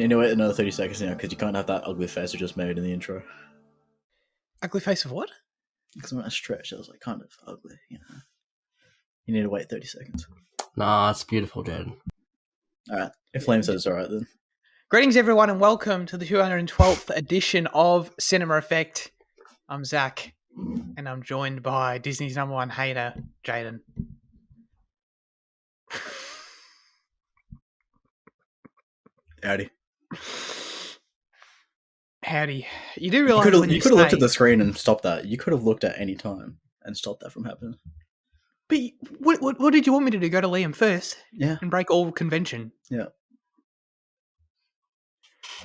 You know, wait another 30 seconds now because you can't have that ugly face I just made in the intro. Ugly face of what? Because when I stretched, I was like kind of ugly, you know. You need to wait 30 seconds. Nah, it's beautiful, Jaden. Alright. If Flame says it's alright then. Greetings, everyone, and welcome to the 212th edition of Cinema Effect. I'm Zach, and I'm joined by Disney's number one hater, Jaden. Howdy. Howdy. You do realise You could have looked at the screen and stopped that. You could have looked at any time and stopped that from happening. But what did you want me to do? Go to Liam first? Yeah. And break all convention? Yeah.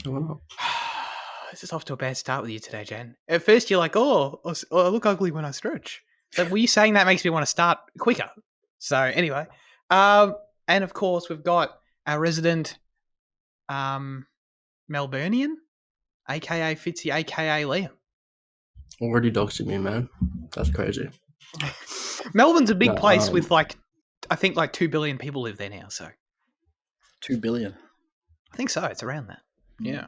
Oh. This is off to a bad start with you today, Jen. At first, you're like, oh, I look ugly when I stretch. So were you saying that makes me want to start quicker? So anyway, and of course, we've got our resident Melburnian, a.k.a. Fitzy, a.k.a. Liam. Already doxing me, man. That's crazy. Melbourne's a big place with I think 2 billion people live there now. So 2 billion. I think so. It's around that. Yeah.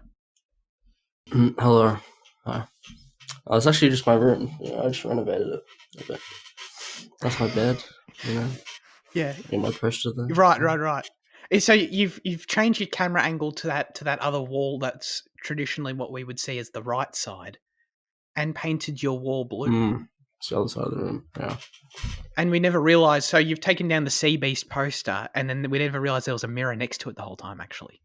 Hello. Hi. Oh, it's actually just my room. Yeah, I just renovated it a bit. That's my bed. You know. Yeah. In my pressure there. Right. So you've changed your camera angle to that other wall that's traditionally what we would see as the right side, and painted your wall blue. It's the other side of the room. Yeah. And we never realised. So you've taken down the Sea Beast poster, and then we never realised there was a mirror next to it the whole time. Actually.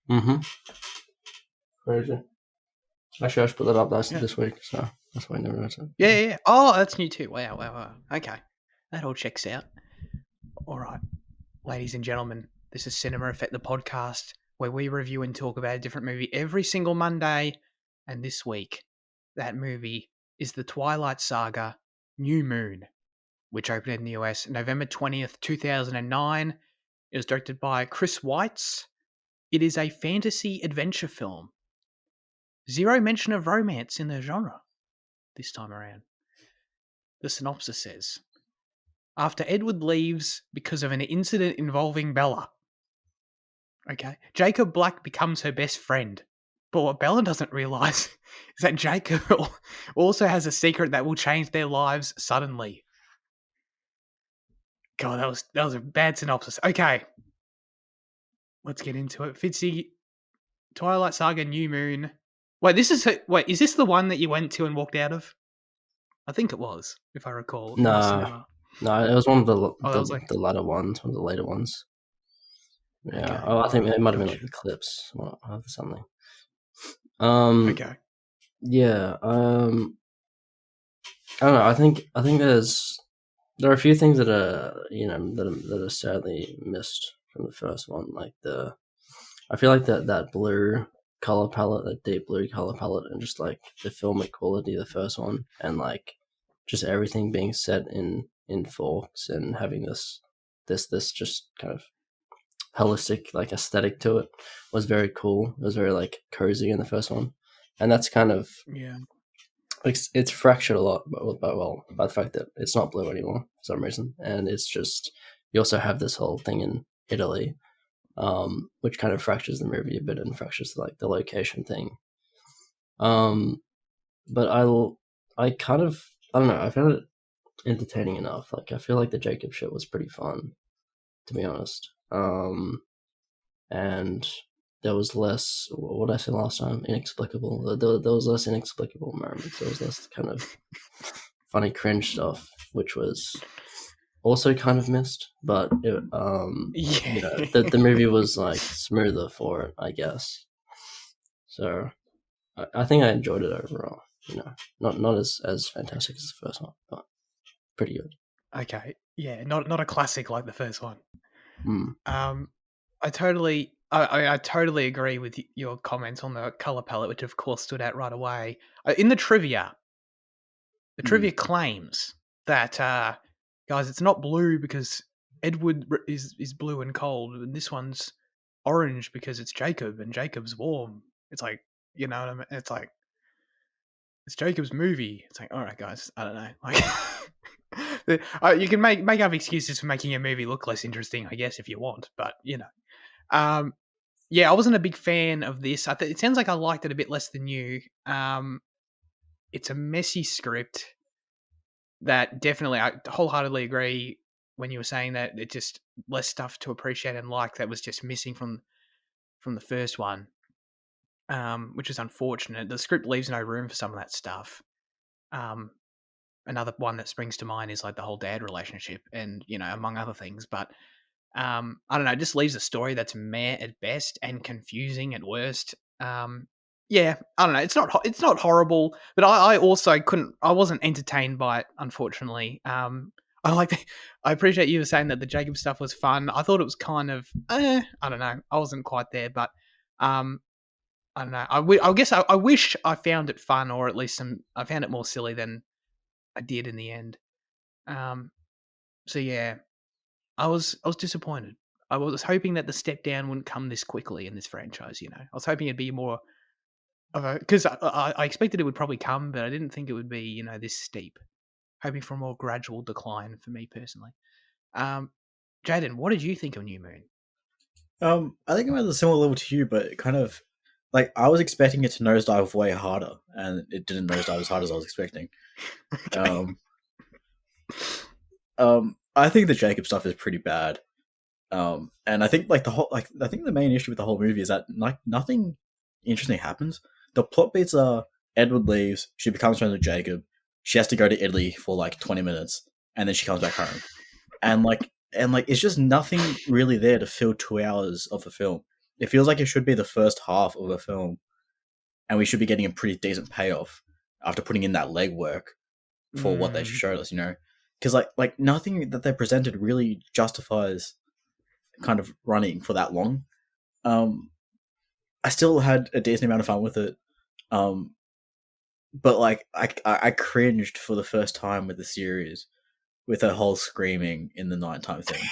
Crazy. Actually, I should put that up this week, so that's why I never noticed it. Yeah. Oh, that's new too. Wow. Okay, that all checks out. All right, ladies and gentlemen, this is Cinema Effect, the podcast where we review and talk about a different movie every single Monday. And this week, that movie is the Twilight Saga, New Moon, which opened in the US November 20th, 2009. It was directed by Chris Weitz. It is a fantasy adventure film. Zero mention of romance in the genre this time around. The synopsis says, after Edward leaves because of an incident involving Bella, Jacob Black becomes her best friend. But what Bella doesn't realise is that Jacob also has a secret that will change their lives suddenly. God, that was a bad synopsis. Okay, let's get into it. Fitzy, Twilight Saga, New Moon. Wait, is this the one that you went to and walked out of? I think it was, if I recall. No, it was one of the latter ones, one of the later ones. Yeah, okay. I think it might have been like Eclipse or something. Okay. Yeah. I don't know. I think there are a few things that are that are sadly missed from the first one. I feel like that blue color palette, that deep blue color palette, and just like the filmic quality of the first one, and like just everything being set in Forks and having this just kind of holistic like aesthetic to it was very cool. It was very like cozy in the first one, and that's kind of it's fractured a lot by the fact that it's not blue anymore for some reason, and it's just you also have this whole thing in Italy. Which kind of fractures the movie a bit and fractures like the location thing. But I don't know. I found it entertaining enough. Like I feel like the Jacob shit was pretty fun, to be honest. And there was less. What did I say last time? Inexplicable. There was less inexplicable moments. There was less kind of funny cringe stuff, which was also kind of missed, but it, the movie was like smoother for it, I guess. So I think I enjoyed it overall. Not as fantastic as the first one, but pretty good. Okay, yeah, not a classic like the first one. I totally agree with your comments on the color palette, which of course stood out right away. In the trivia, claims that. Guys, it's not blue because Edward is blue and cold, and this one's orange because it's Jacob, and Jacob's warm. It's like, you know what I mean? It's like, it's Jacob's movie. It's like, all right, guys, I don't know. Like, you can make up excuses for making a movie look less interesting, I guess, if you want, but, yeah, I wasn't a big fan of this. It sounds like I liked it a bit less than you. It's a messy script that definitely, I wholeheartedly agree when you were saying that it just less stuff to appreciate and like that was just missing from the first one, which is unfortunate. The script leaves no room for some of that stuff. Another one that springs to mind is like the whole dad relationship and, among other things. But I don't know, it just leaves a story that's meh at best and confusing at worst. Yeah, I don't know. It's not horrible, but I also I wasn't entertained by it, unfortunately. I appreciate you were saying that the Jacob stuff was fun. I thought it was kind of, I don't know. I wasn't quite there, but I don't know. I guess I wish I found it fun, or at least I found it more silly than I did in the end. So yeah, I was disappointed. I was hoping that the step down wouldn't come this quickly in this franchise. I was hoping it'd be more of a, because I expected it would probably come, but I didn't think it would be this steep. Hoping for a more gradual decline for me personally. Jaden, what did you think of New Moon? I think I'm at a similar level to you, but kind of like I was expecting it to nosedive way harder, and it didn't nosedive as hard as I was expecting. Okay. I think the Jacob stuff is pretty bad. And I think I think the main issue with the whole movie is that nothing interesting happens. The plot beats are Edward leaves, she becomes friends with Jacob, she has to go to Italy for like 20 minutes, and then she comes back home. And it's just nothing really there to fill 2 hours of a film. It feels like it should be the first half of a film, and we should be getting a pretty decent payoff after putting in that legwork for what they showed us, because like nothing that they presented really justifies kind of running for that long. I still had a decent amount of fun with it, but like I cringed for the first time with the series with her whole screaming in the nighttime thing,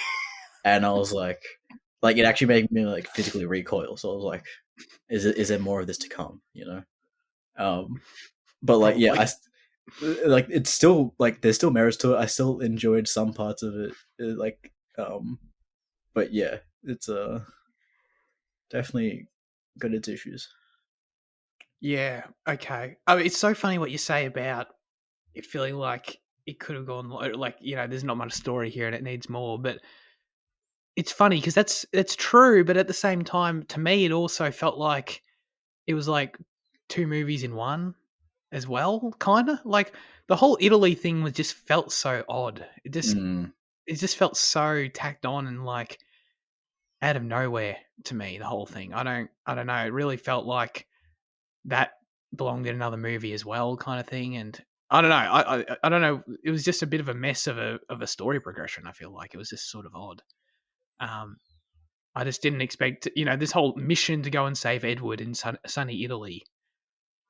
and I was like it actually made me like physically recoil. So I was like, is there more of this to come? But like, yeah, it's still like there's still merits to it. I still enjoyed some parts of it, but yeah, it's definitely got its issues. Yeah. Okay. I mean, it's so funny what you say about it feeling like it could have gone like there's not much story here and it needs more. But it's funny because that's true. But at the same time, to me, it also felt like it was like 2 movies in one as well. Kind of like the whole Italy thing just felt so odd. It just felt so tacked on and like out of nowhere to me. The whole thing. I don't know. It really felt like that belonged in another movie as well, kind of thing. And I don't know. I don't know. It was just a bit of a mess of a story progression. I feel like it was just sort of odd. I just didn't expect this whole mission to go and save Edward in sunny Italy.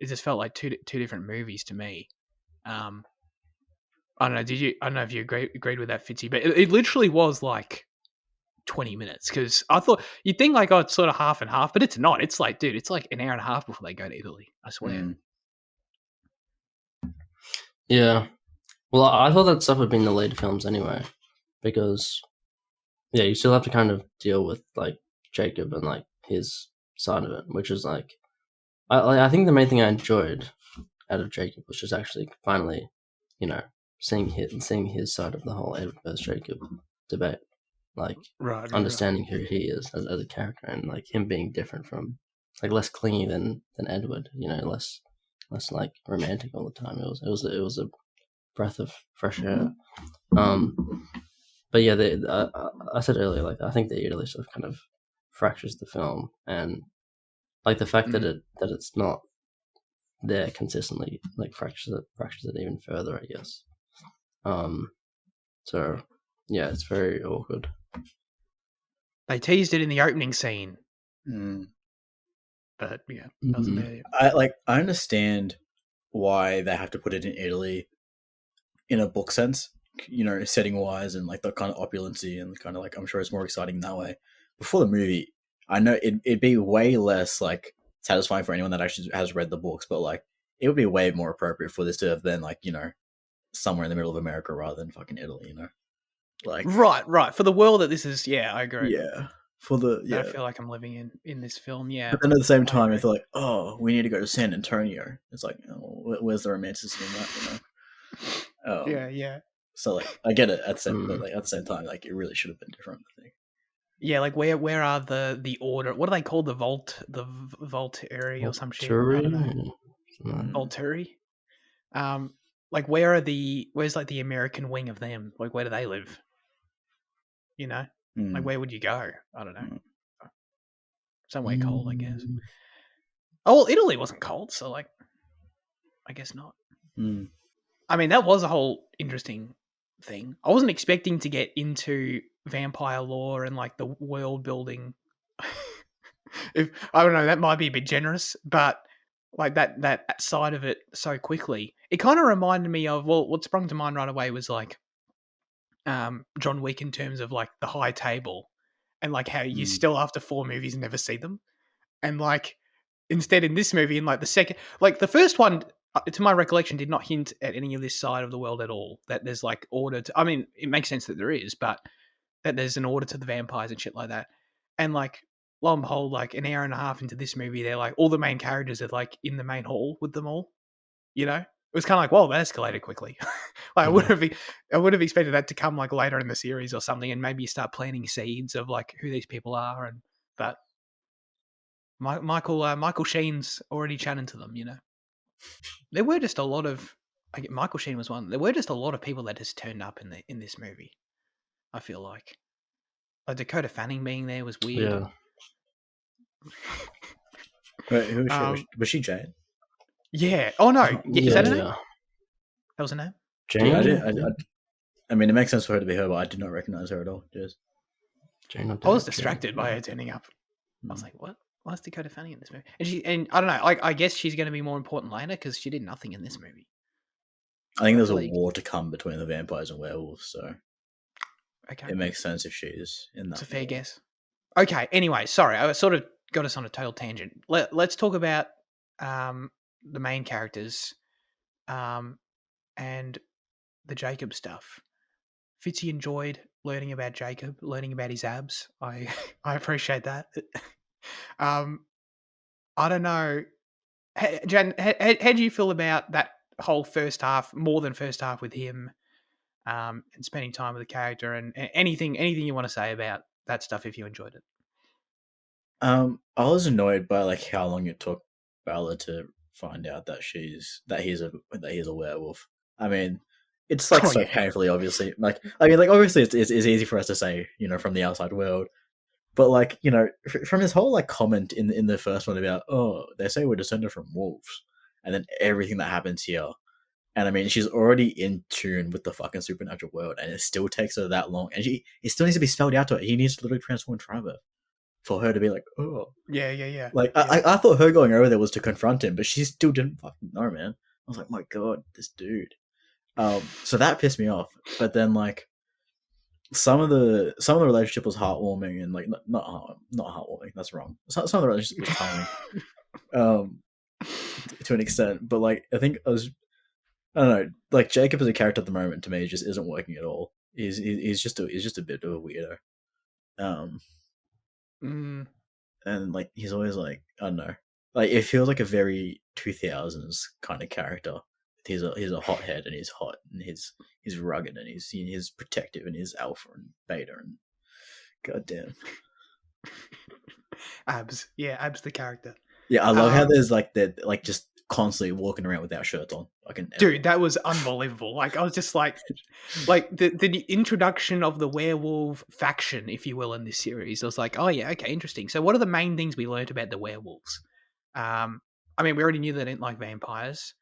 It just felt like two different movies to me. I don't know. I don't know if you agreed with that, Fitzy, but it literally was like 20 minutes because I thought you'd think like, oh, it's sort of half and half, but it's not. It's like, dude, it's like an hour and a half before they go to Italy. I swear. Yeah. Well, I thought that stuff would be in the later films anyway, because yeah, you still have to kind of deal with like Jacob and like his side of it, which is like I think the main thing I enjoyed out of Jacob was just actually finally, seeing his side of the whole Edward versus Jacob debate. Like understanding who he is as a character and like him being different from like less clingy than Edward, less like romantic all the time. It was a breath of fresh air. But yeah, I said earlier, like I think the Italy stuff kind of fractures the film, and like the fact that it's not there consistently like fractures it even further, I guess. So yeah, it's very awkward. They teased it in the opening scene. But yeah, doesn't it? I understand why they have to put it in Italy in a book sense, setting wise and like the kind of opulency and kind of like I'm sure it's more exciting that way. Before the movie, I know it'd be way less like satisfying for anyone that actually has read the books, but like it would be way more appropriate for this to have been like somewhere in the middle of America rather than fucking Italy, like right for the world that this is. Yeah, I agree. Yeah, for the that yeah. I feel like I'm living in this film. Yeah, But then at the same I time, agree. if they're like, oh, we need to go to San Antonio, it's like, oh, where's the romanticism in that? Yeah. So like, I get it at the same, but Mm. like at the same time, like it really should have been different. I think. Yeah, like where are the order? What are they called? The Volturi or some shit? I don't know. Volturi. Like where's like the American wing of them? Like where do they live? You know, like where would you go? I don't know. Somewhere cold, I guess. Oh, well, Italy wasn't cold, so like, I guess not. Mm. I mean, that was a whole interesting thing. I wasn't expecting to get into vampire lore and like the world building. If I don't know, that might be a bit generous, but like that side of it so quickly, it kind of reminded me of what sprung to mind right away was like John Wick in terms of like the high table and like how you still after 4 movies never see them, and like instead in this movie in like the second, like the first one to my recollection did not hint at any of this side of the world at all, that there's like order to, I mean it makes sense that there is, but that there's an order to the vampires and shit like that. And like lo and behold, like an hour and a half into this movie, they're like all the main characters are like in the main hall with them all. You know, it was kind of like, well, that escalated quickly. Like, I would have expected that to come like later in the series or something, and maybe you start planting seeds of like who these people are. And but Michael Sheen's already chatting to them. You know, there were just a lot of. Michael Sheen was one. There were just a lot of people that just turned up in this movie. I feel like Dakota Fanning being there was weird. Yeah. Wait, who was she? Was she Jane? Yeah. Oh no. Is that her name? Yeah. That was her name? Jane. Yeah, I mean, it makes sense for her to be her, but I did not recognize her at all. Just Jane. I was distracted by her turning up. I was like, what? Why is Dakota Fanning in this movie? And I don't know. I guess she's going to be more important later because she did nothing in this movie. I think there's a war to come between the vampires and werewolves, so okay, it makes sense if she's in that. It's a fair guess. Okay. Anyway, sorry, I sort of got us on a total tangent. Let's talk about the main characters, and the Jacob stuff. Fitzy enjoyed learning about Jacob, learning about his abs. I appreciate that. I don't know, Jan. How do you feel about that whole first half, more than first half with him, and spending time with the character, and anything you want to say about that stuff if you enjoyed it? I was annoyed by like how long it took Bella to find out that he's a werewolf. I mean, it's like so painfully obviously. Like, I mean, like obviously it's easy for us to say, you know, from the outside world, but like, you know, from his whole like comment in the first one about, oh, they say we're descended from wolves, and then everything that happens here. And I mean, she's already in tune with the fucking supernatural world, and it still takes her that long. And it still needs to be spelled out to her. He needs to literally transform Trevor for her to be like, oh. Yeah. Like, I thought her going over there was to confront him, but she still didn't fucking know, man. I was like, my god, this dude. So that pissed me off. But then, like, some of the relationship was heartwarming and like not heartwarming. That's wrong. Some of the relationship was charming, to an extent. But like, I think I don't know. Like, Jacob as a character at the moment to me just isn't working at all. He's just a bit of a weirdo. And like he's always like, I don't know. Like, it feels like a very 2000s kind of character. He's a hothead and he's hot and he's rugged and he's protective and he's alpha and beta and goddamn. Abs the character. Yeah, I love how there's like they're like just constantly walking around without shirts on. Dude, that was unbelievable. Like, I was just like the introduction of the werewolf faction, if you will, in this series. I was like, oh yeah, okay, interesting. So what are the main things we learned about the werewolves? I mean, we already knew they didn't like vampires,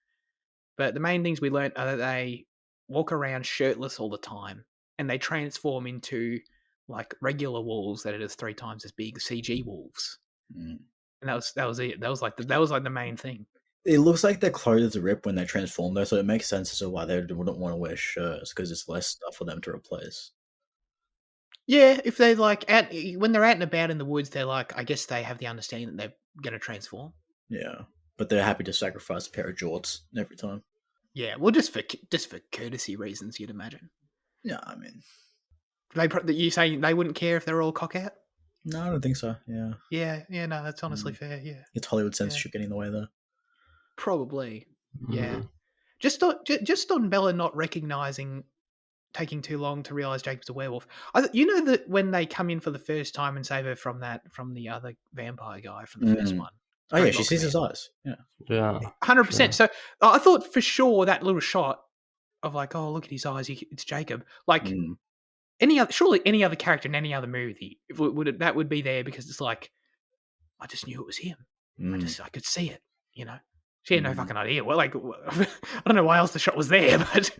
but the main things we learned are that they walk around shirtless all the time, and they transform into like regular wolves that are just 3 times as big, CG wolves. And that was it. That was like the main thing. It looks like their clothes rip when they transform, though, so it makes sense as to why they wouldn't want to wear shirts, because it's less stuff for them to replace. Yeah, if they're like when they're out and about in the woods, they're like, I guess they have the understanding that they're going to transform. Yeah, but they're happy to sacrifice a pair of jorts every time. Yeah, well, just for courtesy reasons, you'd imagine. Yeah, I mean, You saying they wouldn't care if they're all cock out? No, I don't think so. Yeah, Yeah, no, that's honestly fair. Yeah, it's Hollywood yeah, censorship getting in the way there. probably. Yeah, Mm. just on Bella not recognizing, taking too long to realize Jacob's a werewolf. You know that when they come in for the first time and save her from the other vampire guy from the first Mm. one, Oh yeah, she Springbok sees his Man, eyes. Yeah. Yeah, 100%. true. So I thought for sure that little shot of like, oh look at his eyes, it's Jacob. Like Mm. surely any other character in any other movie that would be there because it's like I just knew it was him. Mm. I could see it. You know, she had no Mm. fucking idea. Well, like I don't know why else the shot was there, but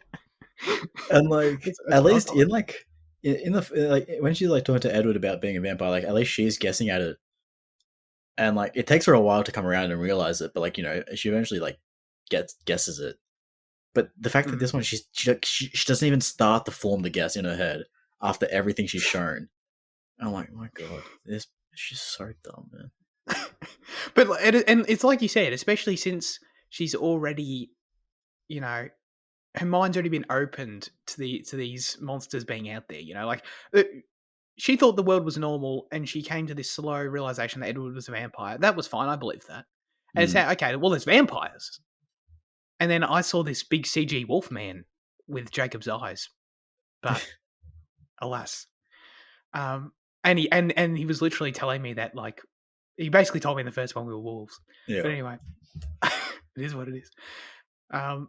And like, that's at what I least thought. in like in the like when she's like talking to Edward about being a vampire, like at least she's guessing at it, and like it takes her a while to come around and realize it, but like she eventually like guesses it. But the fact that Mm. this one she doesn't even start to form the guess in her head after everything she's shown. I'm like, my god, she's so dumb, man. But and it's like you said, especially since she's already, you know, her mind's already been opened to these monsters being out there. You know, like she thought the world was normal, and she came to this slow realization that Edward was a vampire. That was fine. I believe that. And it's Mm. okay. Well, there's vampires, and then I saw this big CG wolf man with Jacob's eyes, but alas, um, and he was literally telling me that like he basically told me in the first one we were wolves. Yeah. But anyway, it is what it is. Um,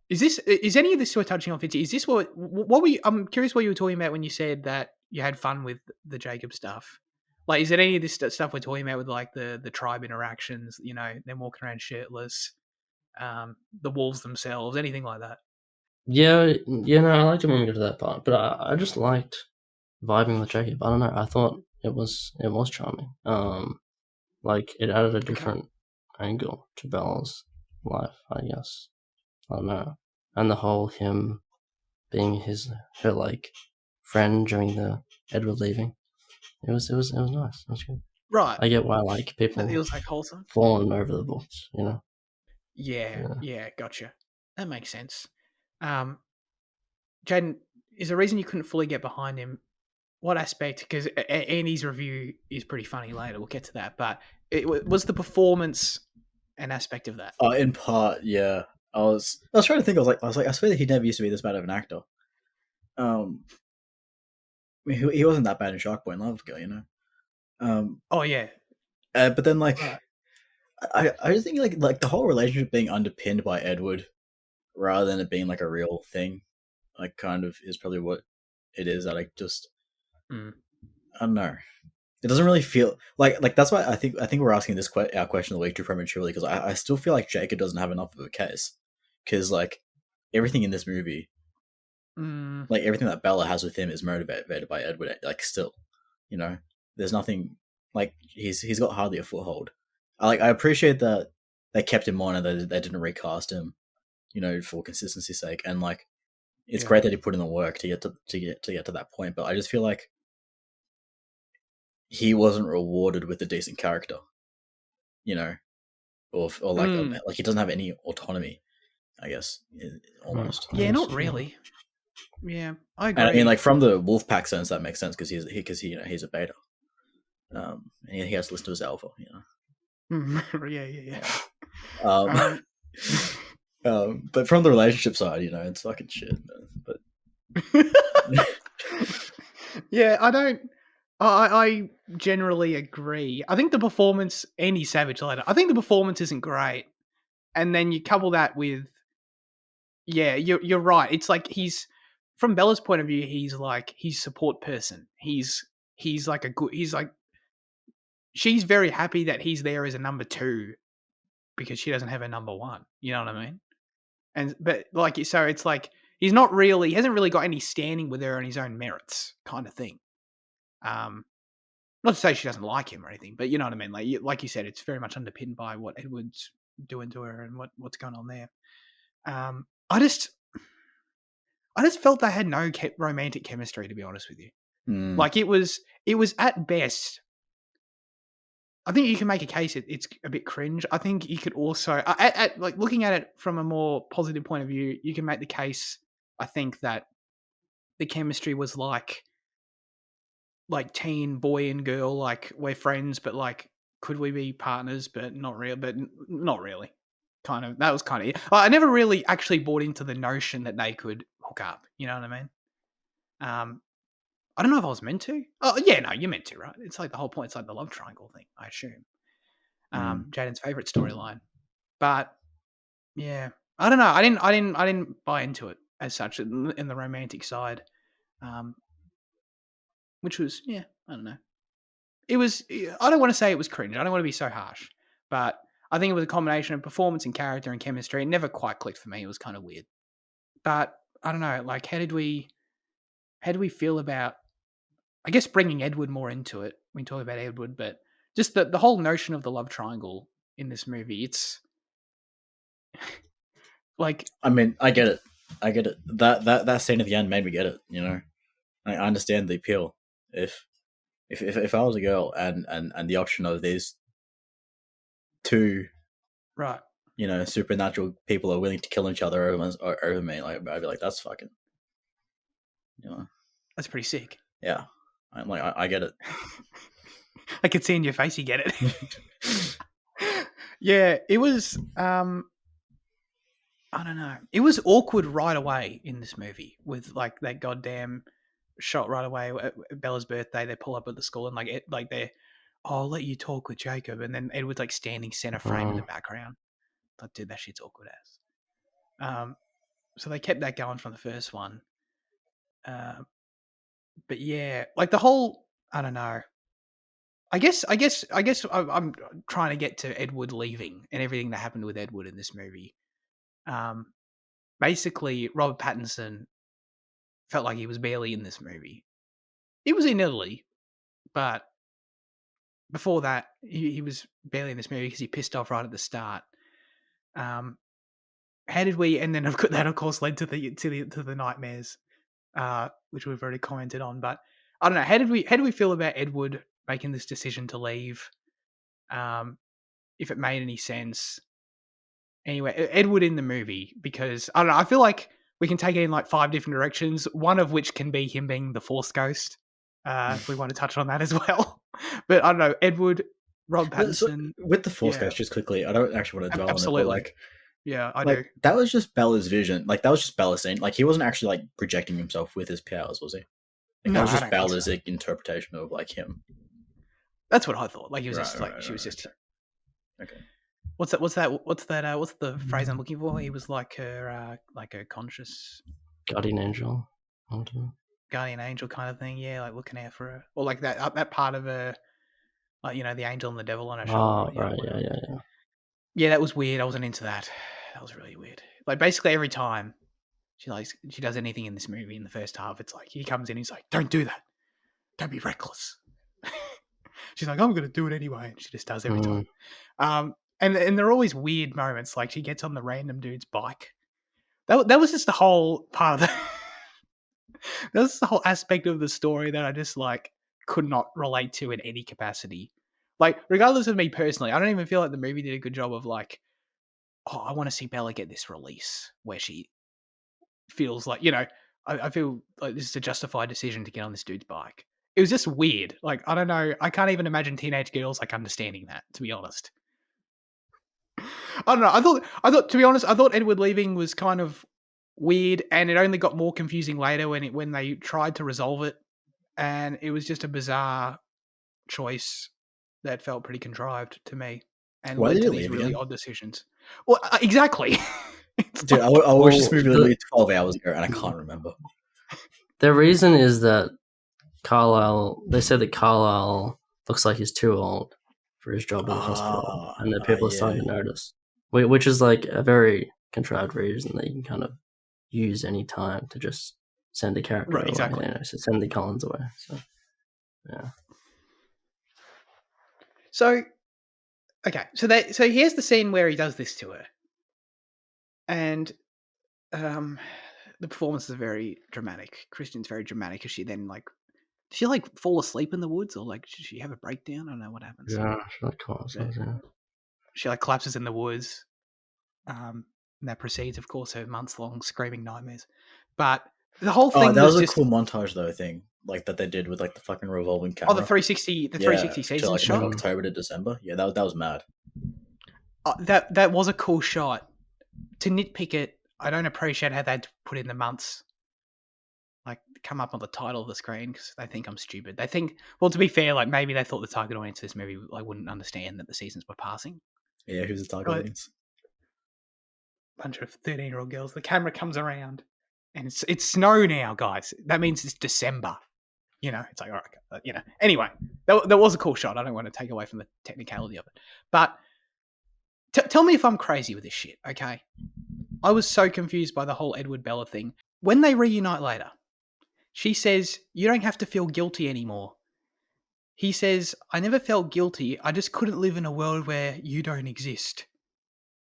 is any of this you're touching on, Fitzy? Is this what were you? I'm curious what you were talking about when you said that you had fun with the Jacob stuff. Like, is it any of this stuff we're talking about with like the tribe interactions? You know, them walking around shirtless, the wolves themselves, anything like that? Yeah, no, I liked it when we got to that part, but I just liked vibing with Jacob. I don't know. I thought it was charming. Like it added a Okay. different angle to Bella's life, I guess. I don't know. And the whole him being her like friend during the Edward leaving. It was nice. It was good. Right. I get why like That people feels like wholesome. falling over the books, you know. Yeah, gotcha. That makes sense. Um, Jaden, is the reason you couldn't fully get behind him? What aspect? Because Andy's review is pretty funny later. We'll get to that. But was the performance an aspect of that? In part, yeah. I was trying to think. I was like, I swear that he never used to be this bad of an actor. I mean, he wasn't that bad in Shark Boy and Love Girl, you know. Oh yeah. But then like, Right. I just think like the whole relationship being underpinned by Edward rather than it being like a real thing, like kind of is probably what it is. That like just Mm. I don't know. It doesn't really feel like that's why I think we're asking this our question of the week too prematurely because I still feel like Jacob doesn't have enough of a case because like everything in this movie, Mm. like everything that Bella has with him is motivated by Edward. Like still, you know, there's nothing like he's got hardly a foothold. I appreciate that they kept him on and they didn't recast him, you know, for consistency's sake. And like it's Yeah. great that he put in the work to get to that point. But I just feel like he wasn't rewarded with a decent character, you know, or like like he doesn't have any autonomy, I guess, almost. Yeah, not really. Yeah, I agree. And I mean, like from the Wolfpack sense, that makes sense because he's a beta, and he has to listen to his alpha, you know. Yeah. But from the relationship side, you know, it's fucking shit. But yeah, I don't. I generally agree. I think the performance, Andy Savage later, I think the performance isn't great. And then you couple that with, yeah, you're right. It's like from Bella's point of view, he's support person. He's like she's very happy that he's there as a number 2 because she doesn't have a number 1. You know what I mean? But like, so it's like he hasn't really got any standing with her on his own merits, kind of thing. Not to say she doesn't like him or anything, but you know what I mean. Like you said, it's very much underpinned by what Edward's doing to her and what's going on there. I just felt they had no romantic chemistry, to be honest with you. Like it was at best. I think you can make a case it's a bit cringe. I think you could also, at like looking at it from a more positive point of view, you can make the case. I think that the chemistry was like like teen boy and girl, like we're friends, but like could we be partners? But not real, but not really. Kind of that was kind of it. I never really actually bought into the notion that they could hook up. You know what I mean? I don't know if I was meant to. Oh yeah, no, you're meant to, right? It's like the whole point. It's like the love triangle thing, I assume. Jaden's favorite storyline, but yeah, I don't know. I didn't buy into it as such in the romantic side, which was I don't know. It was. I don't want to say it was cringe. I don't want to be so harsh, but I think it was a combination of performance and character and chemistry. It never quite clicked for me. It was kind of weird, but I don't know. Like, how did we feel about? I guess bringing Edward more into it. We talk about Edward, but just the whole notion of the love triangle in this movie. It's like, I mean, I get it. That scene at the end made me get it. You know, I understand the appeal. If I was a girl and the option of these two, right, you know, supernatural people are willing to kill each other over me, like I'd be like, that's fucking, you know, that's pretty sick. Yeah, I get it. I could see in your face you get it. Yeah, it was. I don't know. It was awkward right away in this movie with like that goddamn shot right away at Bella's birthday. They pull up at the school and I'll let you talk with Jacob, and then Edward's like standing center frame in the background. I thought, dude, that shit's awkward ass. So they kept that going from the first one. But yeah, like the whole, I don't know. I guess I'm trying to get to Edward leaving and everything that happened with Edward in this movie. Basically, Robert Pattinson felt like he was barely in this movie. He was in Italy, but before that, he was barely in this movie because he pissed off right at the start. How did we? And then that, of course, led to the nightmares, which we've already commented on. But I don't know. How did we feel about Edward making this decision to leave? If it made any sense. Anyway, Edward in the movie, because I don't know, I feel like we can take it in like 5 different directions, one of which can be him being the Force ghost, if we want to touch on that as well. But I don't know, Edward, Rob Pattinson. So, with the Force ghost, just quickly, I don't actually want to dwell on it, but like, yeah, I like, do. That was just Bella's vision. Like, that was just Bella's scene. Like, he wasn't actually like projecting himself with his powers, was he? Like, no, that was just Bella's interpretation of like him. That's what I thought. Like, he was she was just. Okay. What's the phrase I'm looking for? He was like her conscious guardian angel, guardian angel kind of thing. Yeah, like looking out for her, or like that part of her, like, you know, the angel and the devil on her shoulder. Oh, right, yeah. Yeah, that was weird. I wasn't into that. That was really weird. Like, basically every time she does anything in this movie in the first half, it's like he comes in, he's like, "Don't do that. Don't be reckless." She's like, "I'm going to do it anyway," and she just does every time. And there are always weird moments, like she gets on the random dude's bike. That was just the whole part of that was the whole aspect of the story that I just like could not relate to in any capacity. Like, regardless of me personally, I don't even feel like the movie did a good job of like, oh, I want to see Bella get this release where she feels like, you know, I feel like this is a justified decision to get on this dude's bike. It was just weird. Like, I don't know. I can't even imagine teenage girls like understanding that, to be honest. I don't know. I thought to be honest, I thought Edward leaving was kind of weird, and it only got more confusing later when they tried to resolve it, and it was just a bizarre choice that felt pretty contrived to me, and led to these really odd decisions. Well, exactly. Dude, I watched this movie literally 12 hours ago, and I can't remember. The reason is that they said that Carlisle looks like he's too old for his job in the hospital, and that people are starting to notice, which is like a very contrived reason that you can kind of use any time to just send a character away. Exactly. You know, so send the Collins away. So, yeah. So, okay, so here's the scene where he does this to her, and the performances are very dramatic. Christian's very dramatic because she then like. Does she like fall asleep in the woods, or like does she have a breakdown? I don't know what happens. Yeah, she like collapses. Yeah. She like collapses in the woods, and that precedes, of course, her months-long screaming nightmares. But the whole thing that was a cool montage, though. Thing like that they did with like the fucking revolving Oh, camera. the 360, the Yeah, 360 to season like shot. from October to December. Yeah, that was mad. That was a cool shot. To nitpick it, I don't appreciate how they'd put in the months, like come up on the title of the screen, because they think I'm stupid. They think, well, to be fair, like maybe they thought the target audience of this movie like wouldn't understand that the seasons were passing. Yeah, who's the target Right. audience? Bunch of 13-year-old girls. The camera comes around, and it's snow now, guys. That means it's December. You know, it's like, all right, you know. Anyway, that was a cool shot. I don't want to take away from the technicality of it, but tell me if I'm crazy with this shit, okay? I was so confused by the whole Edward Bella thing. When they reunite later, she says, "You don't have to feel guilty anymore." He says, "I never felt guilty. I just couldn't live in a world where you don't exist.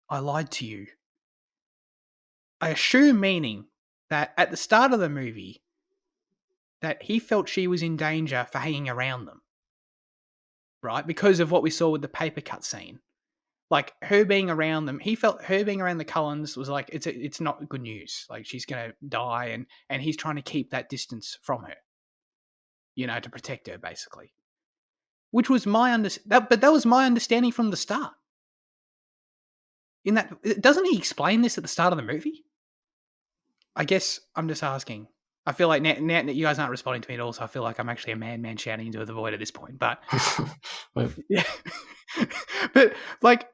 I lied to you." I assume meaning that at the start of the movie, that he felt she was in danger for hanging around them, right? Because of what we saw with the paper cut scene. Like her being around them, he felt her being around the Cullens was like, it's not good news. Like she's going to die, and he's trying to keep that distance from her, you know, to protect her basically. Which was but that was my understanding from the start. In that, doesn't he explain this at the start of the movie? I guess I'm just asking. I feel like now that you guys aren't responding to me at all, so I feel like I'm actually a madman shouting into the void at this point. But yeah, but like,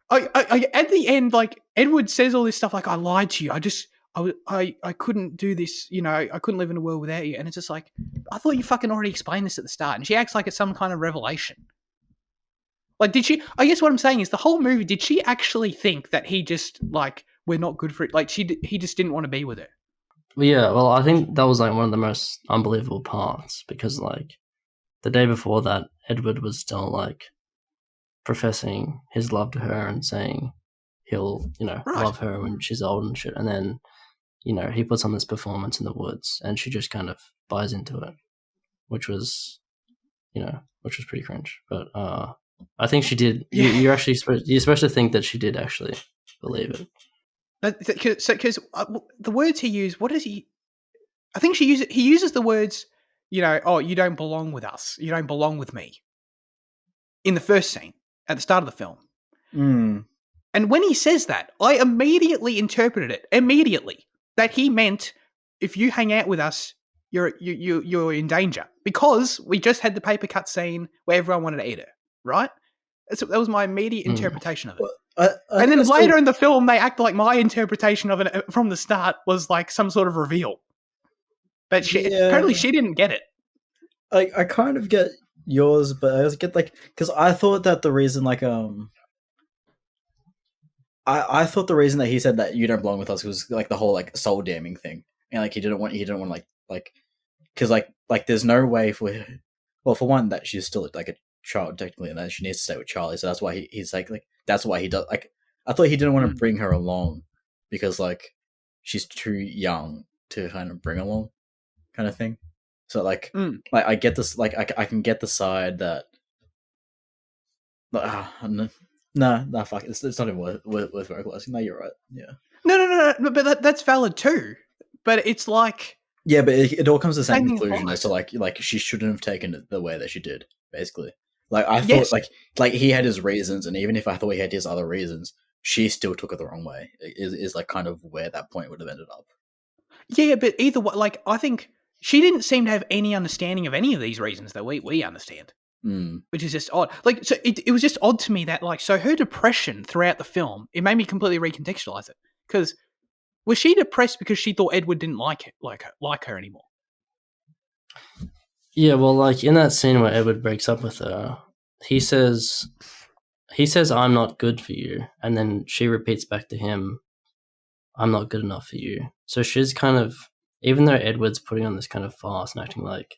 I at the end, like Edward says all this stuff, like I lied to you. I couldn't do this. You know, I couldn't live in a world without you. And it's just like, I thought you fucking already explained this at the start. And she acts like it's some kind of revelation. Like, did she? I guess what I'm saying is the whole movie. Did she actually think that he just like we're not good for it? Like he just didn't want to be with her. Yeah, well, I think that was like one of the most unbelievable parts because like the day before that, Edward was still like professing his love to her and saying he'll, you know, Right. love her when she's old and shit. And then, you know, he puts on this performance in the woods and she just kind of buys into it, which was, you know, which was pretty cringe. But I think she did. Yeah. You're supposed to think that she did actually believe it. Because the words he used, what does he? I think he uses the words, you know, oh, you don't belong with us. You don't belong with me. In the first scene at the start of the film. Mm. And when he says that, I immediately interpreted it that he meant if you hang out with us, you're in danger because we just had the paper cut scene where everyone wanted to eat her, right? That was my immediate interpretation of it. And then later in the film, they act like my interpretation of it from the start was like some sort of reveal. But apparently she didn't get it. I kind of get yours, but I also get like because I thought that the reason like I thought the reason that he said that you don't belong with us was like the whole like soul damning thing, and like he didn't want like because like there's no way for one that she's still like a child technically, and that she needs to stay with Charlie, so that's why he's like that's why he does like I thought he didn't want to bring her along because like she's too young to kind of bring along, kind of thing. So like I get this like I can get the side that no fuck it's not even worth vocalizing. No, you're right. Yeah. No, but that's valid too. But it's like yeah, but it all comes to the same conclusion as to like she shouldn't have taken it the way that she did. Basically, like I thought like he had his reasons, and even if I thought he had his other reasons, she still took it the wrong way. Is like kind of where that point would have ended up. Yeah, but either way, like I think she didn't seem to have any understanding of any of these reasons that we understand. Which is just odd. Like, so it was just odd to me that, like, so her depression throughout the film, it made me completely recontextualize it. Because was she depressed because she thought Edward didn't like her anymore? Yeah, well, like in that scene where Edward breaks up with her, he says, "I'm not good for you," and then she repeats back to him, "I'm not good enough for you." So she's kind of, even though Edward's putting on this kind of farce and acting like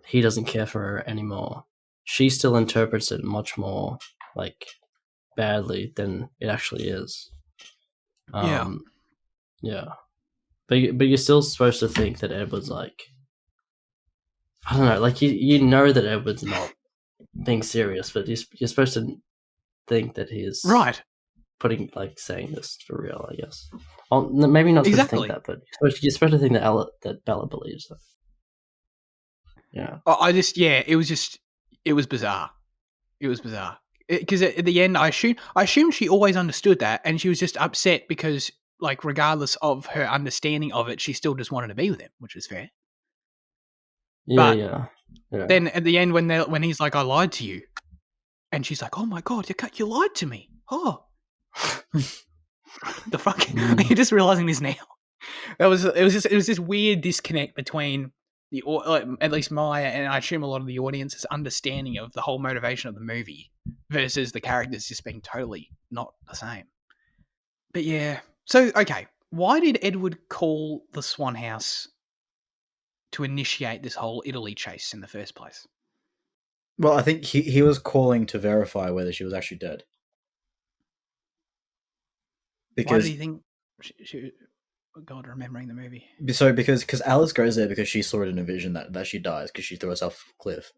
he doesn't care for her anymore, she still interprets it much more like badly than it actually is. Yeah. But you're still supposed to think that Edward's like, I don't know, like you know that Edward's not being serious, but you're supposed to think that he's right putting like saying this for real, I guess. Well, maybe not supposed to think that, but you're supposed to think that Bella believes that. Yeah. It was bizarre. It was bizarre. Because at the end, I assumed she always understood that, and she was just upset because, like, regardless of her understanding of it, she still just wanted to be with him, which is fair. Yeah, But yeah. then at the end, when he's like, "I lied to you," and she's like, "Oh my god, you lied to me!" Oh, the fuck! You're just realizing this now. It was this weird disconnect between at least Maya and I assume a lot of the audience's understanding of the whole motivation of the movie versus the characters just being totally not the same. But yeah, so okay, why did Edward call the Swan House to initiate this whole Italy chase in the first place? Well, I think he was calling to verify whether she was actually dead. Why did Because he think she God, remembering the movie. because Alice goes there because she saw it in a vision that she dies because she threw herself off a cliff.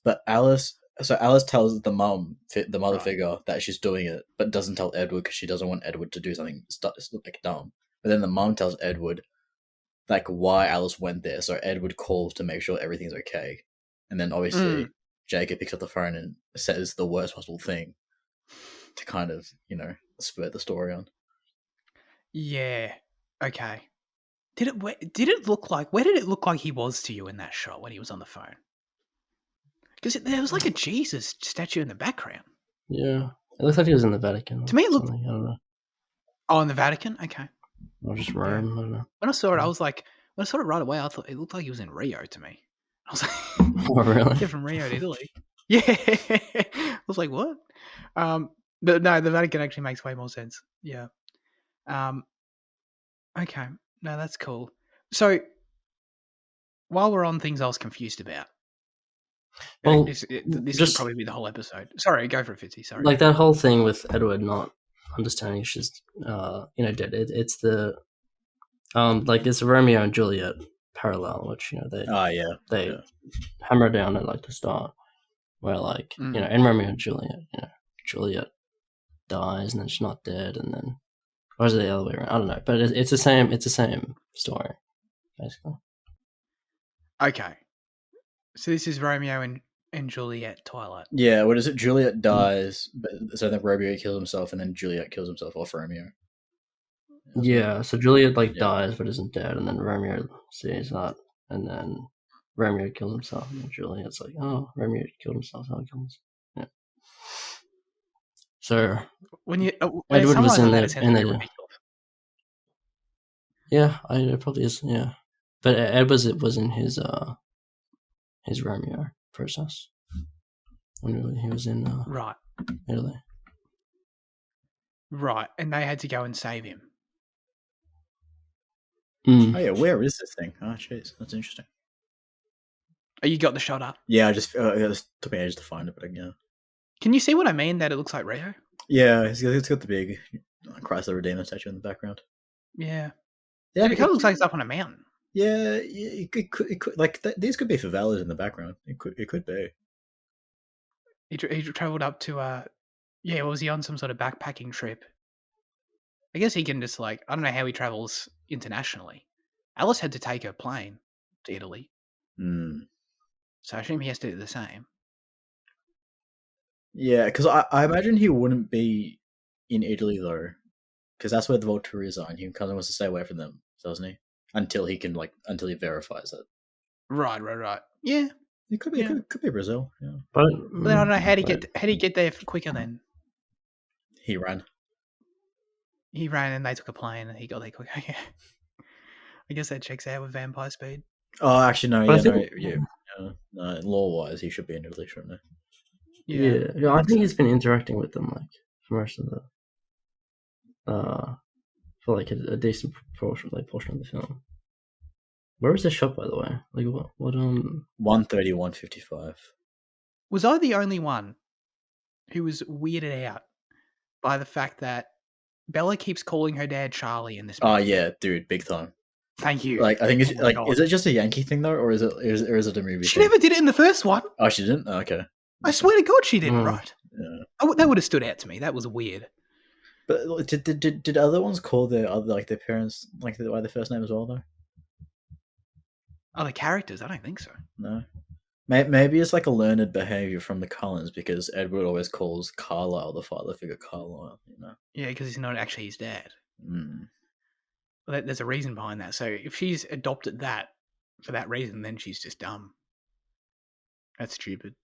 But Alice tells the mother figure that she's doing it, but doesn't tell Edward because she doesn't want Edward to do something like dumb. But then the mom tells Edward like why Alice went there, so Edward calls to make sure everything's okay. And then obviously Jacob picks up the phone and says the worst possible thing to kind of, spur the story on. Yeah. Okay. Did it look like? Where did it look like he was to you in that shot when he was on the phone? Because there was like a Jesus statue in the background. Yeah. It looks like he was in the Vatican. To me, it looked. I don't know. Oh, in the Vatican. Okay. Or just Rome. I don't know. When I saw it, I was like, when I saw it right away, I thought it looked like he was in Rio to me. I was like, oh really? Yeah, from Rio to Italy. Yeah. I was like, what? But no, the Vatican actually makes way more sense. Yeah. Okay. No, that's cool. So, while we're on things I was confused about, well, this could probably be the whole episode. Sorry, go for it, Fitzy. Sorry. Like that whole thing with Edward not understanding she's, dead. It's the, like it's a Romeo and Juliet parallel, which they hammer down at like the start, where like in Romeo and Juliet, Juliet dies and then she's not dead, and then or is it the other way around? I don't know, but it's the same. It's the same story, basically. Okay, so this is Romeo and Juliet, Twilight. Yeah, what is it? Juliet dies, so then Romeo kills himself, and then Juliet kills himself off Romeo. Yeah, so Juliet dies but isn't dead, and then Romeo sees that, and then Romeo kills himself, and then Juliet's like, "Oh, Romeo killed himself. How he comes?" Yeah. So when Edward was in there. Yeah, it probably is. Yeah, but Edward was in his Romeo process when he was in right Italy. Right, and they had to go and save him. Oh yeah, where is this thing? Oh jeez, that's interesting. Oh, you got the shot up? Yeah, it just took me ages to find it, but yeah. Can you see what I mean? That it looks like Rio? Yeah, it's got the big Christ the Redeemer statue in the background. Yeah, it kind of looks like it's up on a mountain. Yeah, it could like these could be favelas in the background. It could be. He travelled up to was he on some sort of backpacking trip? I guess he can just I don't know how he travels internationally. Alice had to take her plane to Italy. So I assume he has to do the same. Yeah, because I imagine he wouldn't be in Italy though, because that's where the Volturi are, and he kind of wants to stay away from them, doesn't he? Until he he verifies it. Right. Yeah, it could be. It could be Brazil. Yeah, but I don't know how do you get there quicker then? He ran. He ran, and they took a plane, and he got there quicker. Yeah, I guess that checks out with vampire speed. Oh, actually, no. No. Law-wise, he should be in Italy, shouldn't he? Yeah. I think he's been interacting with them for most of the for a decent portion of the film. Where was the shot, by the way? Like what 1:30, 1:55. Was I the only one who was weirded out by the fact that Bella keeps calling her dad Charlie in this movie? Oh yeah, dude, big time. Thank you. I think it's is it just a Yankee thing though, or is it a movie? She never did it in the first one. Oh, she didn't. Oh, okay. I swear to God, she didn't. Right? Yeah. That would have stood out to me. That was weird. But did other ones call their parents by their first name as well though? Other characters? I don't think so. No. Maybe it's like a learned behavior from the Cullens because Edward always calls Carlisle the father figure Carlisle, you know. Yeah, because he's not actually his dad. Mm. Well, there's a reason behind that. So if she's adopted that for that reason, then she's just dumb. That's stupid.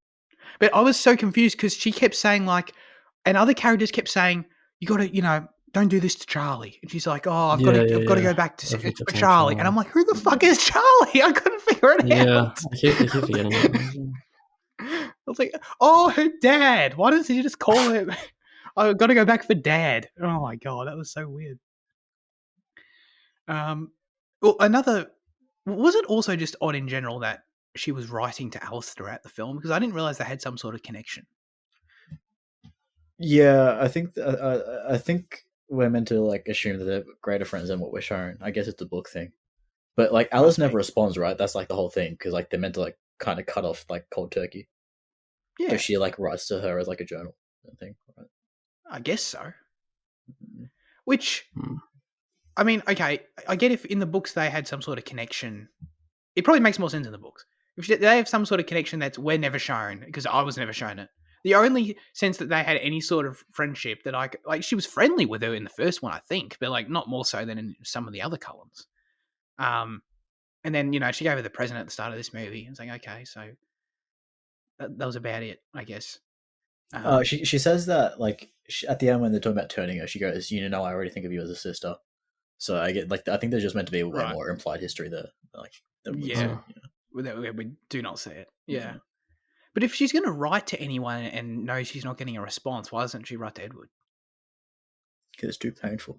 But I was so confused because she kept saying like, and other characters kept saying, "You got to, don't do this to Charlie." And she's like, "Oh, I've got to go back to Everything it's for kept saying Charlie." And I'm like, "Who the fuck is Charlie?" I couldn't figure it Yeah, out. I keep forgetting it. I was like, "Oh, her dad. Why doesn't she just call him? I've got to go back for dad." Oh my god, that was so weird. Well, was it also just odd in general that she was writing to Alice throughout the film? Because I didn't realize they had some sort of connection. Yeah, I think we're meant to like assume that they're greater friends than what we're shown. I guess it's a book thing, but like Alice never responds, right? That's like the whole thing because like they're meant to like kind of cut off like cold turkey. Yeah, But she like writes to her as like a journal thing, right? I guess so. Which, I mean, okay, I get if in the books they had some sort of connection. It probably makes more sense in the books. If they have some sort of connection that's we're never shown, because I was never shown it. The only sense that they had any sort of friendship that like she was friendly with her in the first one, I think, but like not more so than in some of the other Cullens. And then, she gave her the present at the start of this movie. I was like, okay, so that was about it, I guess. She says that like at the end when they're talking about turning her, she goes, "I already think of you as a sister." So I get like I think there's just meant to be way more implied history there. Like we do not see it. Yeah, but if she's going to write to anyone and knows she's not getting a response, why doesn't she write to Edward? Because it's too painful.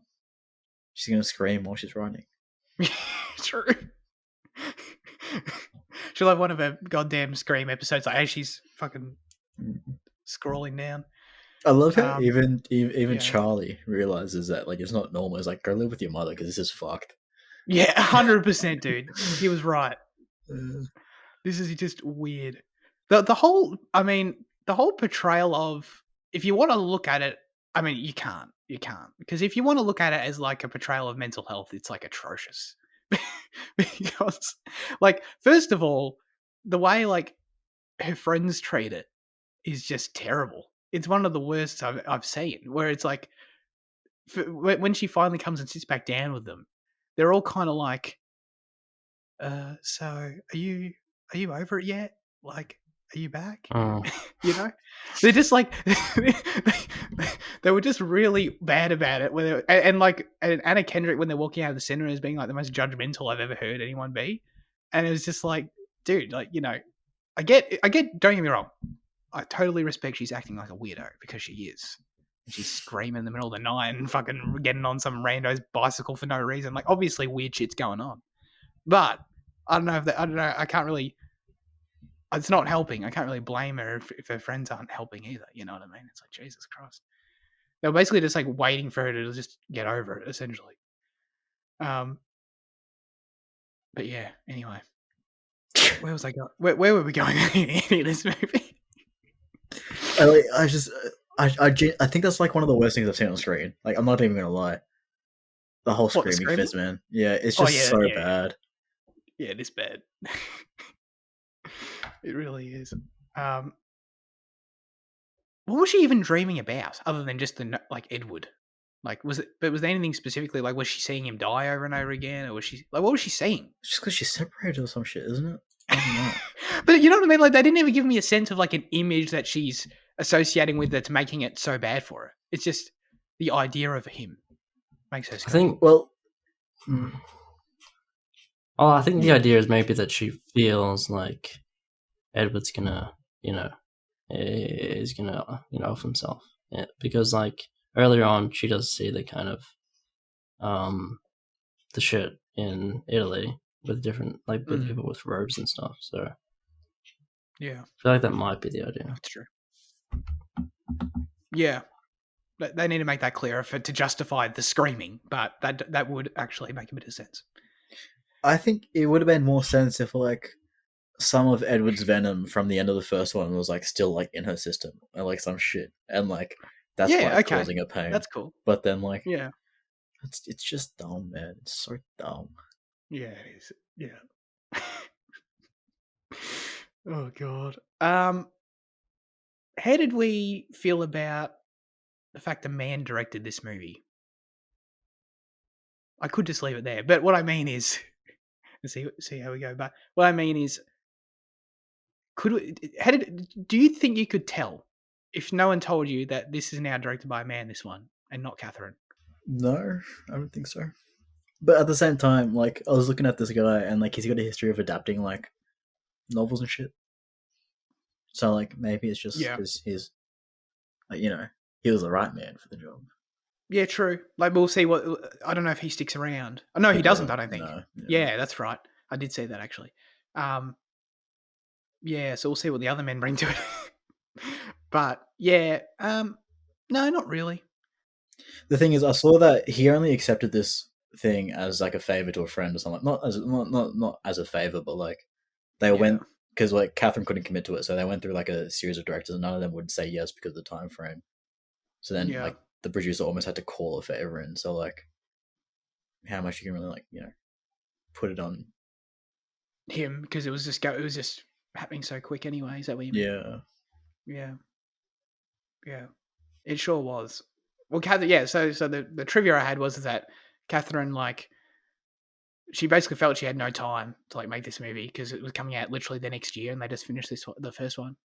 She's going to scream while she's writing. True. She'll have one of her goddamn Scream episodes like as she's fucking scrolling down. I love how even Charlie realizes that like it's not normal. It's like, go live with your mother because this is fucked. Yeah, 100%, dude. He was right. This is just weird. The whole portrayal of, if you want to look at it, I mean, you can't because if you want to look at it as like a portrayal of mental health, it's like atrocious. Because, like, first of all, the way like her friends treat it is just terrible. It's one of the worst I've seen. Where it's like, when she finally comes and sits back down with them, they're all kind of like, "So are you over it yet? Like, are you back?" They're just like they were just really bad about it. And Anna Kendrick when they're walking out of the cinema is being like the most judgmental I've ever heard anyone be, and it was just like, dude, like I get. Don't get me wrong, I totally respect she's acting like a weirdo because she is. She's screaming in the middle of the night and fucking getting on some rando's bicycle for no reason. Like, obviously weird shit's going on, but I don't know. I can't really. It's not helping. I can't really blame her if her friends aren't helping either. You know what I mean? It's like, Jesus Christ. They're basically just like waiting for her to just get over it, essentially. But yeah. Anyway, where was I going? Where were we going in this movie? I think that's like one of the worst things I've seen on screen. Like, I'm not even gonna lie. The whole screaming fist, man. Yeah, it's just bad. Yeah, it is bad. It really is. What was she even dreaming about, other than just Edward? Like, was there anything specifically? Like, was she seeing him die over and over again, or was she like, what was she seeing? Just because she's separated or some shit, isn't it? I don't know. But you know what I mean? Like, they didn't even give me a sense of like an image that she's associating with that's making it so bad for her. It's just the idea of him makes her scream. I think. Well, I think the idea is maybe that she feels like Edward's gonna, is gonna, off himself. Yeah, because like earlier on, she does see the kind of, the shit in Italy with different with people with robes and stuff. So yeah, I feel like that might be the idea. That's true. Yeah, they need to make that clearer to justify the screaming, but that would actually make a bit of sense. I think it would have made more sense if like some of Edward's venom from the end of the first one was like still like in her system or like some shit, and like that's why it's causing her pain. That's cool. But then like it's just dumb, man. It's so dumb. Yeah, it is. Yeah. Oh god. How did we feel about the fact a man directed this movie? I could just leave it there, but what I mean is, see how we go. But what I mean is, do you think you could tell if no one told you that this is now directed by a man, this one, and not Catherine? No, I don't think so. But at the same time, like I was looking at this guy, and like he's got a history of adapting like novels and shit. So like maybe it's just Yeah. because he's, like, you know, he was the right man for the job. Yeah, true. Like we'll see what. I don't know if he sticks around. No, he doesn't. I don't think. No, Yeah, that's right. I did see that actually. Yeah, so we'll see what the other men bring to it. But yeah, no, not really. The thing is, I saw that he only accepted this thing as like a favor to a friend or something. Not as a favor, but like they went because like Catherine couldn't commit to it, so they went through like a series of directors, and none of them would say yes because of the time frame. So then, like the producer almost had to call a favor in. So like, how much you can really like put it on him because it was just happening so quick anyway. Is that what you mean? Yeah. It sure was. Well, Catherine, so the trivia I had was that Catherine, like, she basically felt she had no time to like make this movie because it was coming out literally the next year, and they just finished the first one,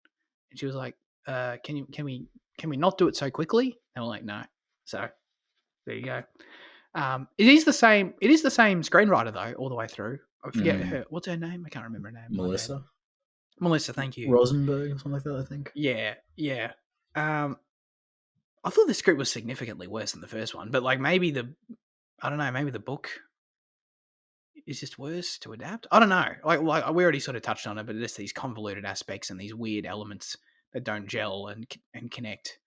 and she was like, "Can we not do it so quickly?" And we're like, "No." So there you go. It is the same screenwriter though, all the way through. I forget her. What's her name? I can't remember her name. Melissa. Melissa, thank you. Rosenberg or something like that, I think. Yeah. I thought the script was significantly worse than the first one, but like maybe the book is just worse to adapt. I don't know. Like we already sort of touched on it, but it's these convoluted aspects and these weird elements that don't gel and connect.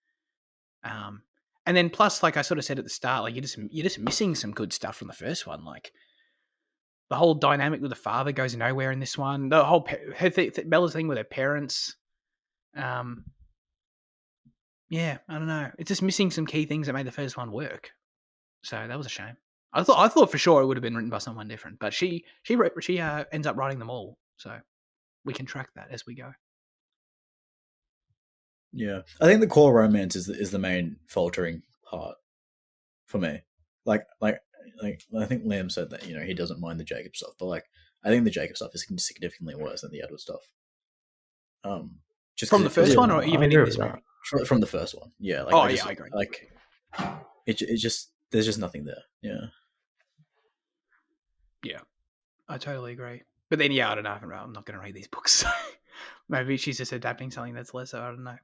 And then plus, like I sort of said at the start, like you're just missing some good stuff from the first one. Like the whole dynamic with the father goes nowhere in this one. The whole Bella's thing with her parents. Yeah, I don't know. It's just missing some key things that made the first one work. So that was a shame. I thought for sure it would have been written by someone different, but she ends up writing them all. So we can track that as we go. Yeah, I think the core romance is the main faltering part for me. Like I think Liam said that he doesn't mind the Jacob stuff, but like I think the Jacob stuff is significantly worse than the Edward stuff. Just from the first one, or even in this movie? From the first one, yeah. Like, I agree. Like it just there's just nothing there. Yeah, I totally agree. But then, I don't know. I'm not going to read these books. So maybe she's just adapting something that's lesser. I don't know.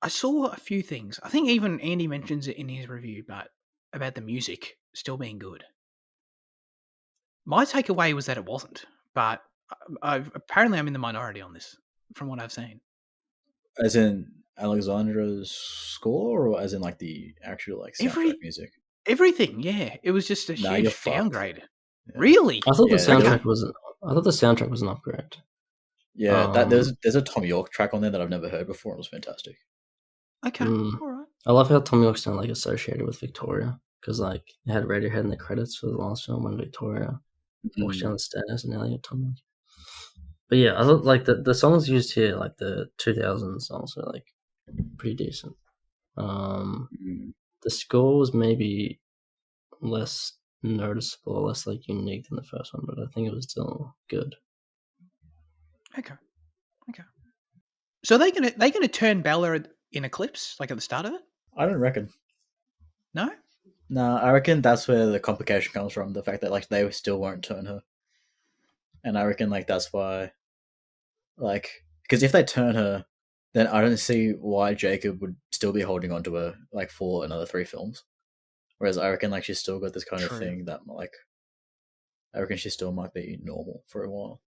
I saw a few things. I think even Andy mentions it in his review, but about the music still being good. My takeaway was that it wasn't, but apparently I'm in the minority on this from what I've seen. As in Alexandra's score, or as in like the actual like soundtrack music? Everything, yeah. It was just a huge downgrade. Yeah. Really? I thought the soundtrack was an upgrade. Yeah, there's a Tom York track on there that I've never heard before. It was fantastic. Okay, all right. I love how Tom York's not like associated with Victoria, because like it had Radiohead in the credits for the last film when Victoria walks down the stairs, and now you got Tom York. But yeah, I thought like the songs used here, like the 2000 songs, are like pretty decent. The score was maybe less noticeable, less like unique than the first one, but I think it was still good. Okay. So are they gonna turn Bella in Eclipse, like at the start of it? I don't reckon. No? No, I reckon that's where the complication comes from. The fact that like they still won't turn her. And I reckon like that's why, like, because if they turn her, then I don't see why Jacob would still be holding on to her like for another 3 films. Whereas I reckon like she's still got this kind of thing that like, I reckon she still might be normal for a while.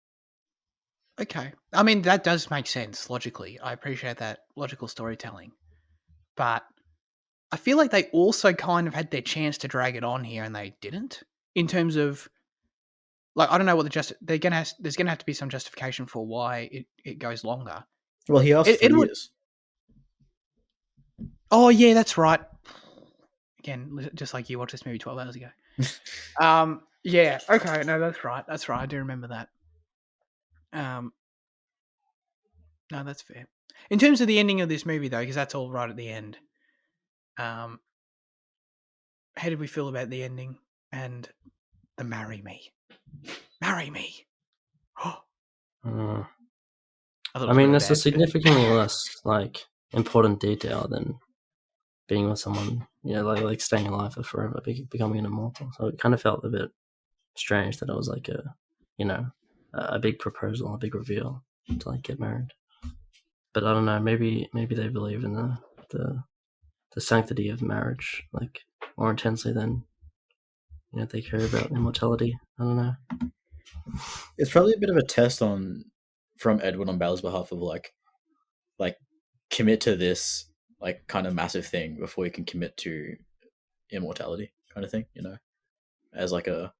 Okay. I mean, that does make sense logically. I appreciate that logical storytelling. But I feel like they also kind of had their chance to drag it on here and they didn't. In terms of, like, I don't know what there's gonna have to be some justification for why it goes longer. Well, he asked for years. Oh yeah, that's right. Again, just like you watched this movie 12 hours ago. Yeah. Okay. No, that's right. That's right. I do remember that. No, that's fair. In terms of the ending of this movie, though, because that's all right at the end. How did we feel about the ending and the marry me? Marry me. Mm. I thought it I was mean, really it's a bad. significantly less like important detail than being with someone, like staying alive for forever, becoming an immortal. So it kind of felt a bit strange that it was like a big proposal, a big reveal to like get married. But I don't know, maybe they believe in the sanctity of marriage like more intensely than they care about immortality. I don't know. It's probably a bit of a test from Edward on Bella's behalf of like commit to this like kind of massive thing before you can commit to immortality kind of thing, as like a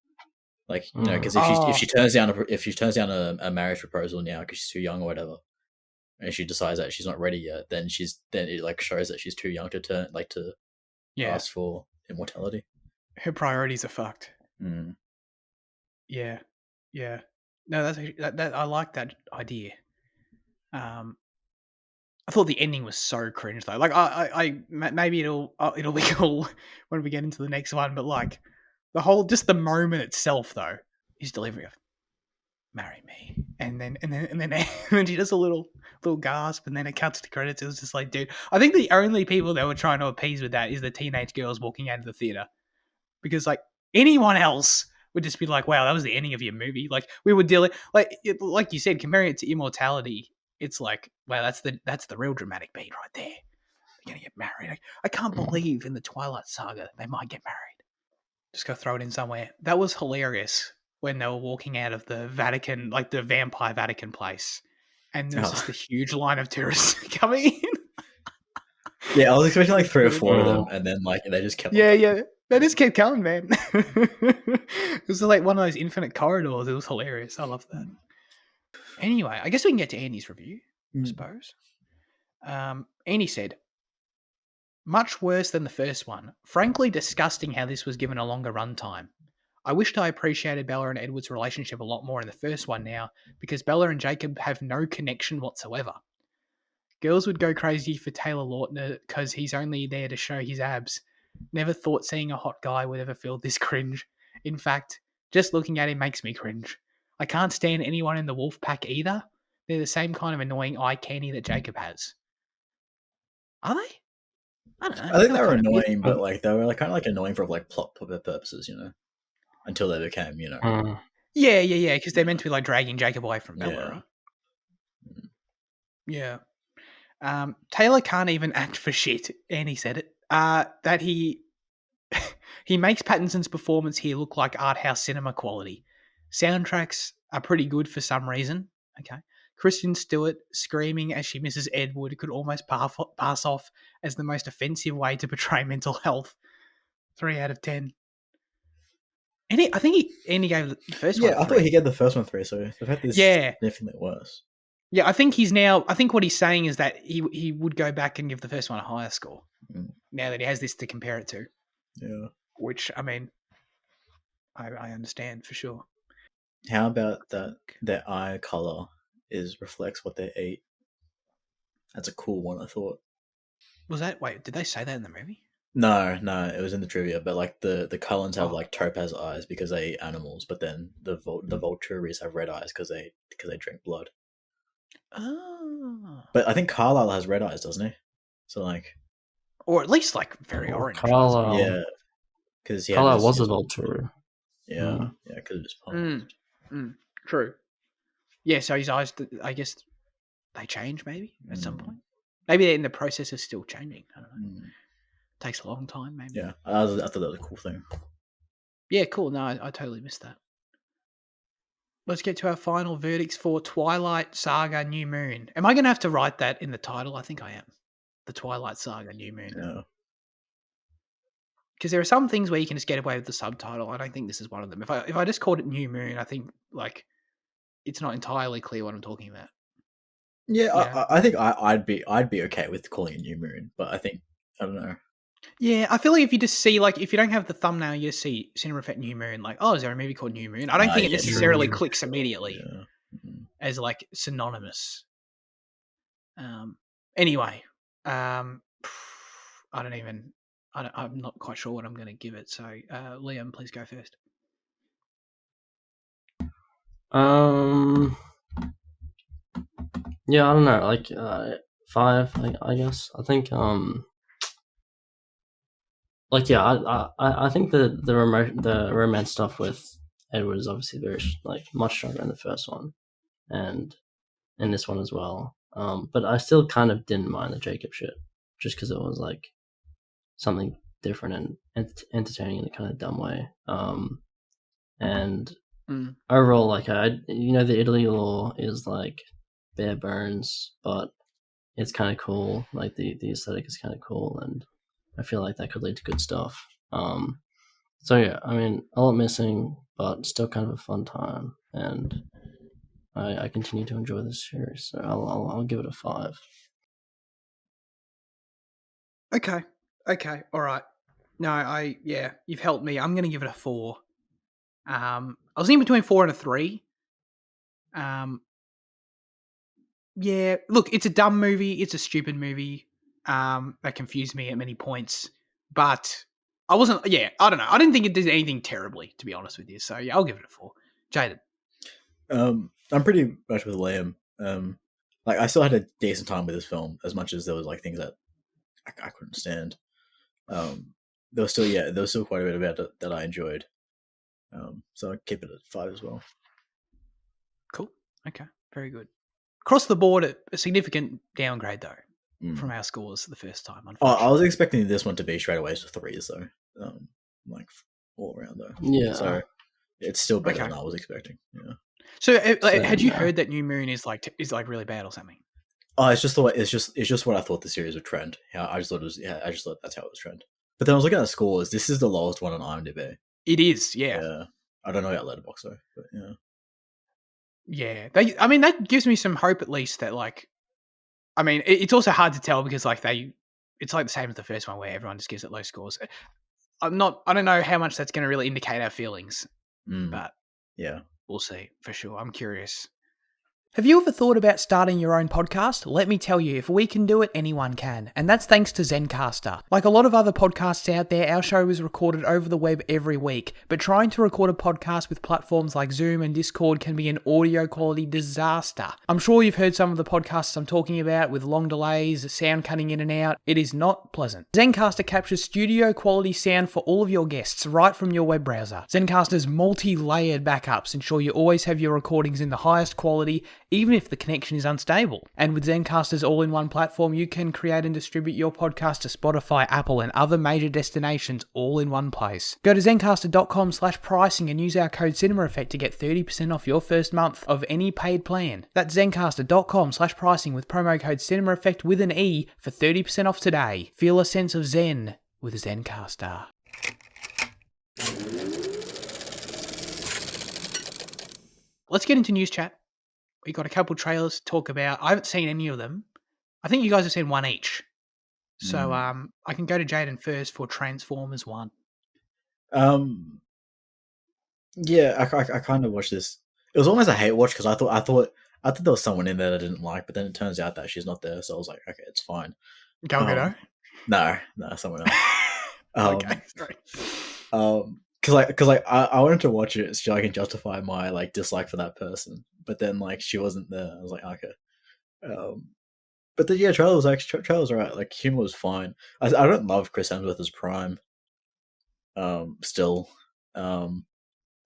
because if she turns down a marriage proposal now because she's too young or whatever, and she decides that she's not ready yet, then it like shows that she's too young to ask for immortality. Her priorities are fucked. Mm. Yeah. Yeah. No, that I like that idea. I thought the ending was so cringe though. Like I maybe it'll be cool when we get into the next one, but like just the moment itself though, his delivery of "marry me," and then she does a little gasp, and then it cuts to credits. It was just like, dude, I think the only people they were trying to appease with that is the teenage girls walking out of the theater, because like anyone else would just be like, wow, that was the ending of your movie. Like we were dealing like you said, comparing it to immortality. It's like, wow, that's the real dramatic beat right there. They're gonna get married. I can't believe in the Twilight Saga they might get married. Just go throw it in somewhere. That was hilarious when they were walking out of the Vatican, like the vampire Vatican place, and there's just a huge line of tourists coming in. Yeah, I was expecting like 3 or 4 of them, and then like they just kept. Yeah. They just kept coming, man. It was like one of those infinite corridors. It was hilarious. I love that. Anyway, I guess we can get to Andy's review, I suppose. Andy said, much worse than the first one. Frankly, disgusting how this was given a longer runtime. I wished I appreciated Bella and Edward's relationship a lot more in the first one now, because Bella and Jacob have no connection whatsoever. Girls would go crazy for Taylor Lautner because he's only there to show his abs. Never thought seeing a hot guy would ever feel this cringe. In fact, just looking at him makes me cringe. I can't stand anyone in the wolf pack either. They're the same kind of annoying eye candy that Jacob has. Are they? I don't know. I think they were annoying, but like they were like kind of like annoying for like plot purposes, until they became, Yeah, because they're meant to be like dragging Jacob away from Bella, right? Yeah. Taylor can't even act for shit, and he said it. That he makes Pattinson's performance here look like art house cinema quality. Soundtracks are pretty good for some reason. Okay. Kristen Stewart screaming as she misses Edward could almost pass off as the most offensive way to portray mental health. 3 out of 10. And I think Andy gave the first one 3. I thought he gave the first one 3, so the fact that it's significantly worse. Yeah, I think what he's saying is that he would go back and give the first one a higher score. Now that he has this to compare it to. Yeah. Which, I mean, I understand for sure. How about that their eye colour reflects what they eat? That's a cool one, I thought. Wait, did they say that in the movie? No, it was in the trivia, but like the Cullens have like topaz eyes because they eat animals, but then the Volturi's have red eyes because they drink blood. Oh. But I think Carlisle has red eyes, doesn't he? So like, or at least like very orange. Carlisle, yeah, because Carlisle was a Volturi. Yeah, because of his palms. True. Yeah, so his eyes, I guess, they change maybe at some point. Maybe they're in the process of still changing. I don't know. Takes a long time, maybe. Yeah, I thought that was a cool thing. Yeah, cool. No, I totally missed that. Let's get to our final verdicts for Twilight Saga New Moon. Am I going to have to write that in the title? I think I am. The Twilight Saga New Moon. Yeah. Because there are some things where you can just get away with the subtitle. I don't think this is one of them. If I just called it New Moon, I think like it's not entirely clear what I'm talking about. Yeah, I think I'd be okay with calling it New Moon, but I think I don't know. Yeah, I feel like if you just see, like, if you don't have the thumbnail, you just see Cinema Effect New Moon, like, oh, is there a movie called New Moon? I don't think it Yeah, necessarily true. clicks immediately Yeah. Mhm. as, like, synonymous. Anyway, I don't even, I'm not quite sure what I'm going to give it. So, Liam, please go first. Yeah, I don't know, like 5, I guess. I think like yeah, I think the romance stuff with Edward is obviously very like much stronger in the first one, and in this one as well. But I still kind of didn't mind the Jacob shit, just because it was like something different and entertaining in a kind of dumb way. And overall, like the Italy law is like bare bones, but it's kind of cool. Like the aesthetic is kind of cool, and I feel like that could lead to good stuff. So yeah, I mean, a lot missing, but still kind of a fun time, and I continue to enjoy this series. So I'll give it a 5. Okay. All right. No, you've helped me. I'm going to give it a 4. I was in between 4 and a 3. Yeah, look, it's a dumb movie. It's a stupid movie. That confused me at many points, but I wasn't. Yeah, I don't know. I didn't think it did anything terribly, to be honest with you. So yeah, I'll give it a 4. Jaden. I'm pretty much with Liam. Like I still had a decent time with this film, as much as there was like things that I couldn't stand. There was still quite a bit about it that I enjoyed. So I'd keep it at 5 as well. Cool. Okay, very good. Across the board, a significant downgrade though from our scores the first time. I was expecting this one to be straight away to 3s though, like all around though. Yeah. So it's still better than I was expecting. Yeah. So had you heard that New Moon is like really bad or something? Oh, it's just the way. It's just what I thought the series would trend. Yeah, I just thought it was. Yeah, I just thought that's how it was trend. But then I was looking at the scores. This is the lowest one on IMDb. It is. Yeah. Yeah. I don't know about Letterboxd though, but yeah. Yeah. I mean, that gives me some hope at least that like, I mean, it's also hard to tell because like it's like the same as the first one where everyone just gives it low scores. I don't know how much that's going to really indicate our feelings, but yeah, we'll see for sure. I'm curious. Have you ever thought about starting your own podcast? Let me tell you, if we can do it, anyone can. And that's thanks to Zencaster. Like a lot of other podcasts out there, our show is recorded over the web every week. But trying to record a podcast with platforms like Zoom and Discord can be an audio quality disaster. I'm sure you've heard some of the podcasts I'm talking about with long delays, sound cutting in and out. It is not pleasant. Zencaster captures studio quality sound for all of your guests right from your web browser. Zencaster's multi-layered backups ensure you always have your recordings in the highest quality, even if the connection is unstable. And with Zencaster's all-in-one platform, you can create and distribute your podcast to Spotify, Apple, and other major destinations all in one place. Go to Zencaster.com/pricing and use our code CinemaEffect to get 30% off your first month of any paid plan. That's Zencaster.com/pricing with promo code CinemaEffect with an E for 30% off today. Feel a sense of Zen with Zencaster. Let's get into news chat. We got a couple trailers to talk about. I haven't seen any of them. I think you guys have seen one each. So I can go to Jaden first for Transformers 1. Yeah, I kind of watched this. It was almost a hate watch because I thought there was someone in there that I didn't like, but then it turns out that she's not there, so I was like, okay, it's fine. Gal Gadot? No, someone else. Okay, sorry. Because I wanted to watch it so I can justify my like dislike for that person, but then like she wasn't there. I was like, okay. But the trailer was alright. Like humor was fine. I don't love Chris Hemsworth as Prime. Still,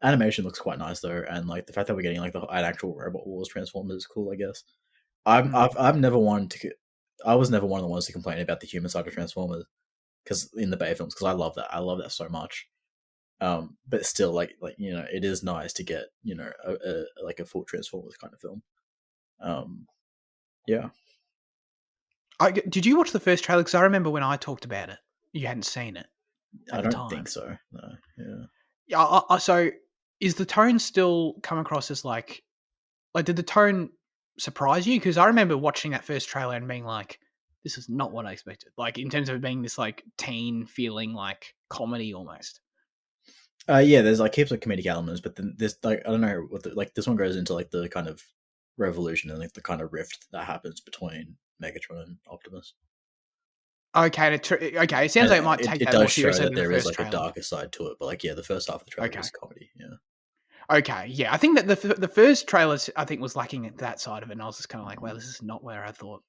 animation looks quite nice though, and like the fact that we're getting like an actual Robot Wars Transformers is cool. I guess. I've never wanted to. I was never one of the ones to complain about the human side of Transformers because in the Bay films, because I love that. I love that so much. But still, like it is nice to get a full Transformers kind of film. Yeah. Did you watch the first trailer? Because I remember when I talked about it, you hadn't seen it. I don't think so. No. Yeah. Yeah. So, is the tone still come across as like did the tone surprise you? Because I remember watching that first trailer and being like, this is not what I expected. Like in terms of it being this like teen feeling like comedy almost. Yeah, there's like heaps of comedic elements, but then there's like I don't know what like this one goes into like the kind of revolution and like the kind of rift that happens between Megatron and Optimus. Okay, okay. It sounds like it might take It that more does show seriously that than the there is first like trailer. a darker side to it, but like yeah, the first half of the trailer Okay. is comedy. Yeah. Okay, yeah. I think that the first trailer I think was lacking at that side of it, and I was just kind of like, well, this is not where I thought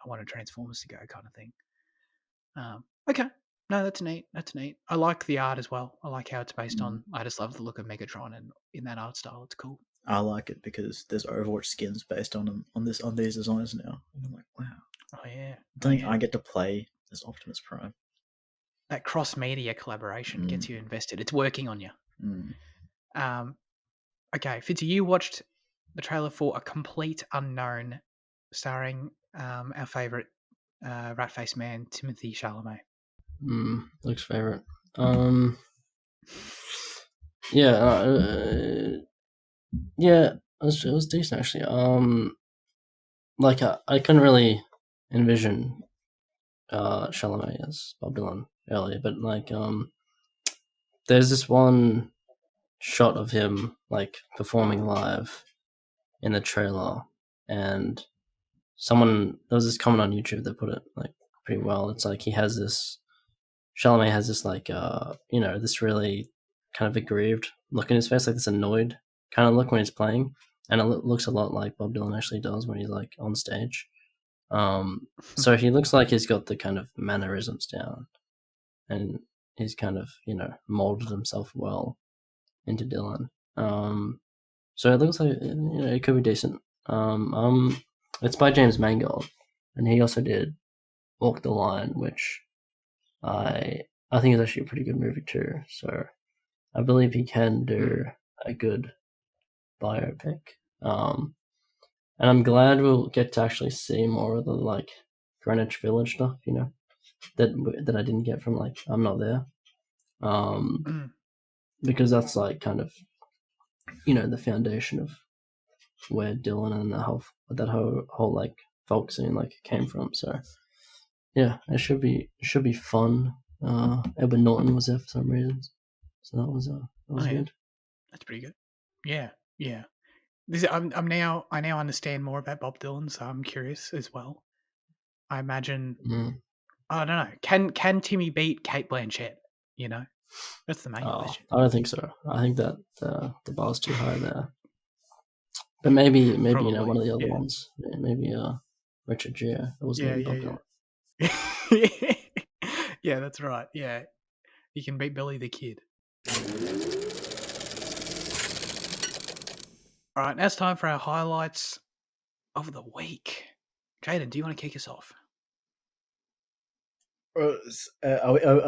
I wanted Transformers to go, kind of thing. Okay. No, that's neat. That's neat. I like the art as well. I like how it's based on. I just love the look of Megatron and in that art style. It's cool. I like it because there's Overwatch skins based on them on these designs now. And I'm like, wow. Oh yeah. I get to play as Optimus Prime. That cross media collaboration gets you invested. It's working on you. Okay, Fitzy, you watched the trailer for A Complete Unknown, starring our favourite rat-faced man, Timothy Chalamet. Luke's favorite. Yeah, yeah, it was decent actually. Like I couldn't really envision Chalamet as Bob Dylan earlier, but like there's this one shot of him like performing live in the trailer, and there was this comment on YouTube that put it like pretty well. It's like Chalamet has this like this really kind of aggrieved look in his face, like this annoyed kind of look when he's playing, and it looks a lot like Bob Dylan actually does when he's like on stage. So he looks like he's got the kind of mannerisms down, and he's kind of molded himself well into Dylan. So it looks like it could be decent. It's by James Mangold, and he also did Walk the Line, which I think is actually a pretty good movie too. So I believe he can do a good biopic. And I'm glad we'll get to actually see more of the like Greenwich Village stuff, that I didn't get from like I'm Not There. Because that's like kind of the foundation of where Dylan and that whole like folk scene like came from. So yeah, it should be fun. Edward Norton was there for some reasons, so that was good. That's pretty good. Yeah. I now understand more about Bob Dylan, so I'm curious as well. I imagine. I don't know. Can Timmy beat Cate Blanchett? That's the main question. I don't think so. I think that the bar's too high there. But maybe Probably, one of the other ones. Maybe Richard Gere. It was named Bob Dylan. Yeah, that's right. Yeah, he can beat Billy the Kid. All right, now it's time for our highlights of the week. Jaden, do you want to kick us off? Are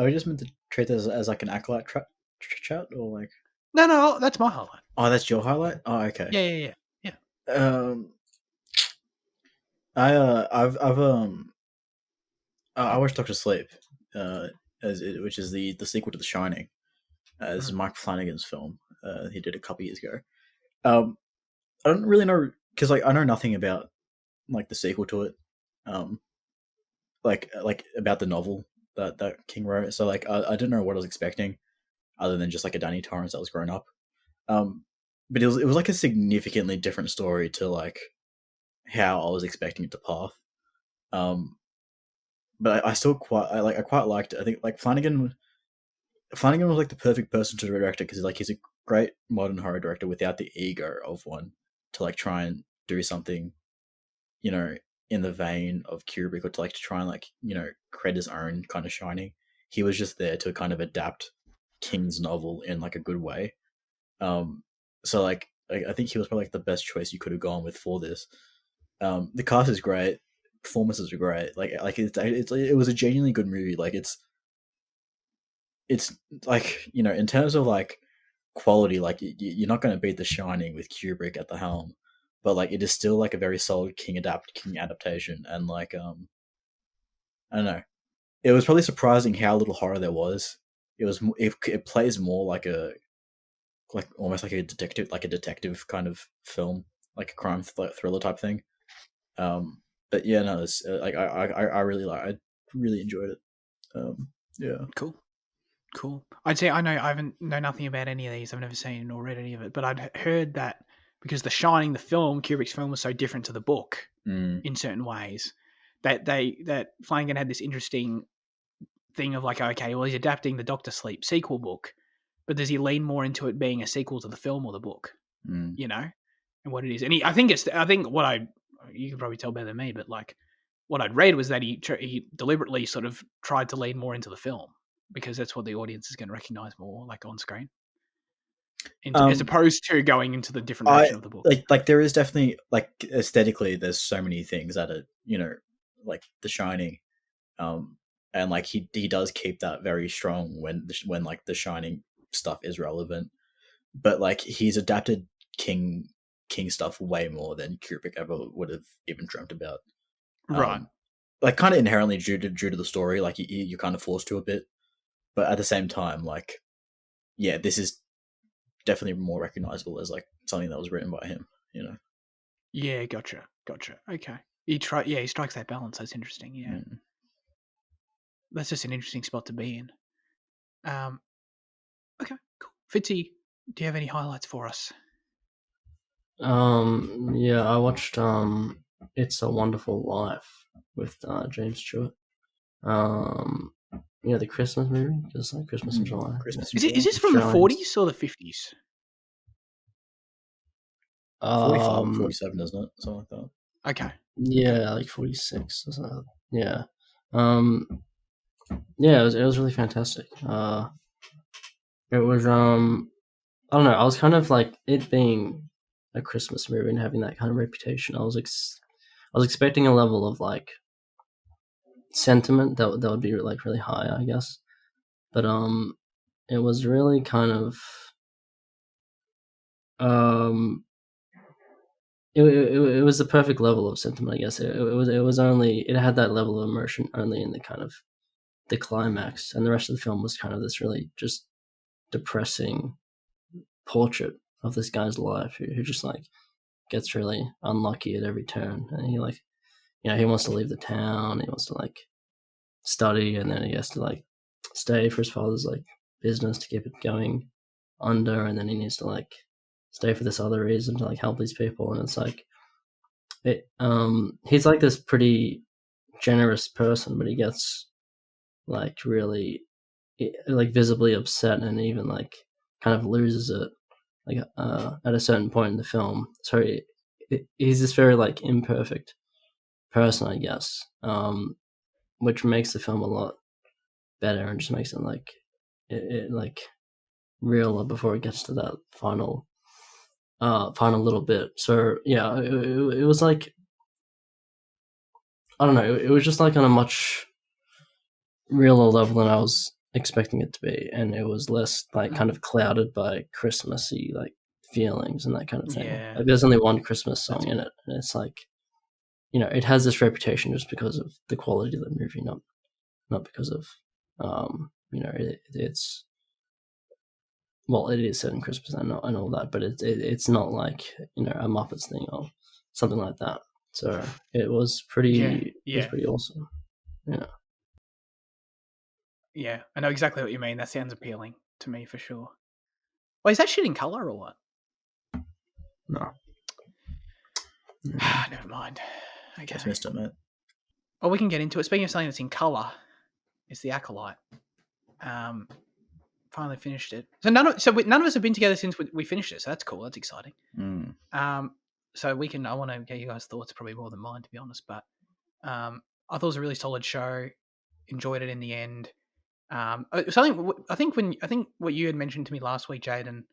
we just meant to treat this as like an Acolyte chat or like? No, that's my highlight. Oh, that's your highlight. Oh, okay. Yeah. I watched Doctor Sleep, which is the sequel to The Shining. This is Mike Flanagan's film. He did a couple years ago. I don't really know because like I know nothing about like the sequel to it. Like about the novel that King wrote. So like I didn't know what I was expecting, other than just like a Danny Torrance that was grown up. But it was like a significantly different story to like how I was expecting it to path. But I still quite liked it. I think like Flanagan was like the perfect person to direct it because like he's a great modern horror director without the ego of one to like try and do something, in the vein of Kubrick, or to try and create his own kind of Shining. He was just there to kind of adapt King's novel in like a good way. So like I think he was probably like the best choice you could have gone with for this. The cast is great, performances are great. It was a genuinely good movie. Like it's like in terms of like quality, like you're not going to beat The Shining with Kubrick at the helm. But like it is still like a very solid King adaptation, and like I don't know, it was probably surprising how little horror there was. It plays more like almost like a detective kind of film, like a crime thriller type thing. but yeah, no, it's like I really I really enjoyed it. Yeah. Cool. I'd say I know nothing about any of these. I've never seen or read any of it, but I'd heard that because The Shining, the film, Kubrick's film, was so different to the book Mm. in certain ways that Flanagan had this interesting thing of like, okay, well, he's adapting the Doctor Sleep sequel book, but does he lean more into it being a sequel to the film or the book? Mm. You know, and what it is. And I think what you could probably tell better than me, but like what I'd read was that he deliberately sort of tried to lean more into the film because that's what the audience is going to recognize more, like on screen, as opposed to going into the different direction of the book. Like there is definitely like aesthetically, there's so many things that are like The Shining, and like he does keep that very strong when like The Shining stuff is relevant, but like he's adapted King stuff way more than Kubrick ever would have even dreamt about. Right. Like kind of inherently due to the story, like you're kind of forced to a bit, but at the same time, like, yeah, this is definitely more recognizable as like something that was written by him. Yeah, gotcha. Okay. He strikes that balance. That's interesting. Yeah. Mm. That's just an interesting spot to be in. Okay, cool. Fitzy, do you have any highlights for us? Yeah, I watched It's a Wonderful Life with James Stewart. The Christmas movie, just like Christmas in July. Christmas. Is this from the 40s or the 50s? 45, 47, isn't it? Something like that. Okay. Yeah, like 46 or something. Yeah. Yeah, it was really fantastic. It was I don't know. I was kind of like it being a Christmas movie and having that kind of reputation. I was expecting a level of like sentiment that would be like really high, I guess. But it was really kind of it was the perfect level of sentiment, I guess. It had that level of immersion only in the kind of the climax, and the rest of the film was kind of this really just depressing portrait of this guy's life who just like gets really unlucky at every turn, and he like he wants to leave the town, he wants to like study, and then he has to like stay for his father's like business to keep it going under, and then he needs to like stay for this other reason to like help these people, and it's like he's like this pretty generous person, but he gets like really like visibly upset and even like kind of loses it like at a certain point in the film. So he's this very like imperfect person, I guess, which makes the film a lot better and just makes it like it like realer before it gets to that final little bit. So yeah, it was like, I don't know, it was just like on a much realer level than I was expecting it to be, and it was less like kind of clouded by Christmassy like feelings and that kind of thing. Yeah. Like there's only one Christmas song in it, and it's like, it has this reputation just because of the quality of the movie, not because of it's, well, it is set in Christmas and all that, but it's not like a Muppets thing or something like that. So it was pretty it was pretty awesome. Yeah. Yeah, I know exactly what you mean. That sounds appealing to me for sure. Well, is that shit in color or what? No. Never mind. Okay. Just missed it, mate. Well, we can get into it. Speaking of something that's in color, it's the Acolyte. Finally finished it. So none of us have been together since we finished it. So that's cool. That's exciting. So I want to get you guys' thoughts, probably more than mine, to be honest. But I thought it was a really solid show. Enjoyed it in the end. Something I think what you had mentioned to me last week, Jaden,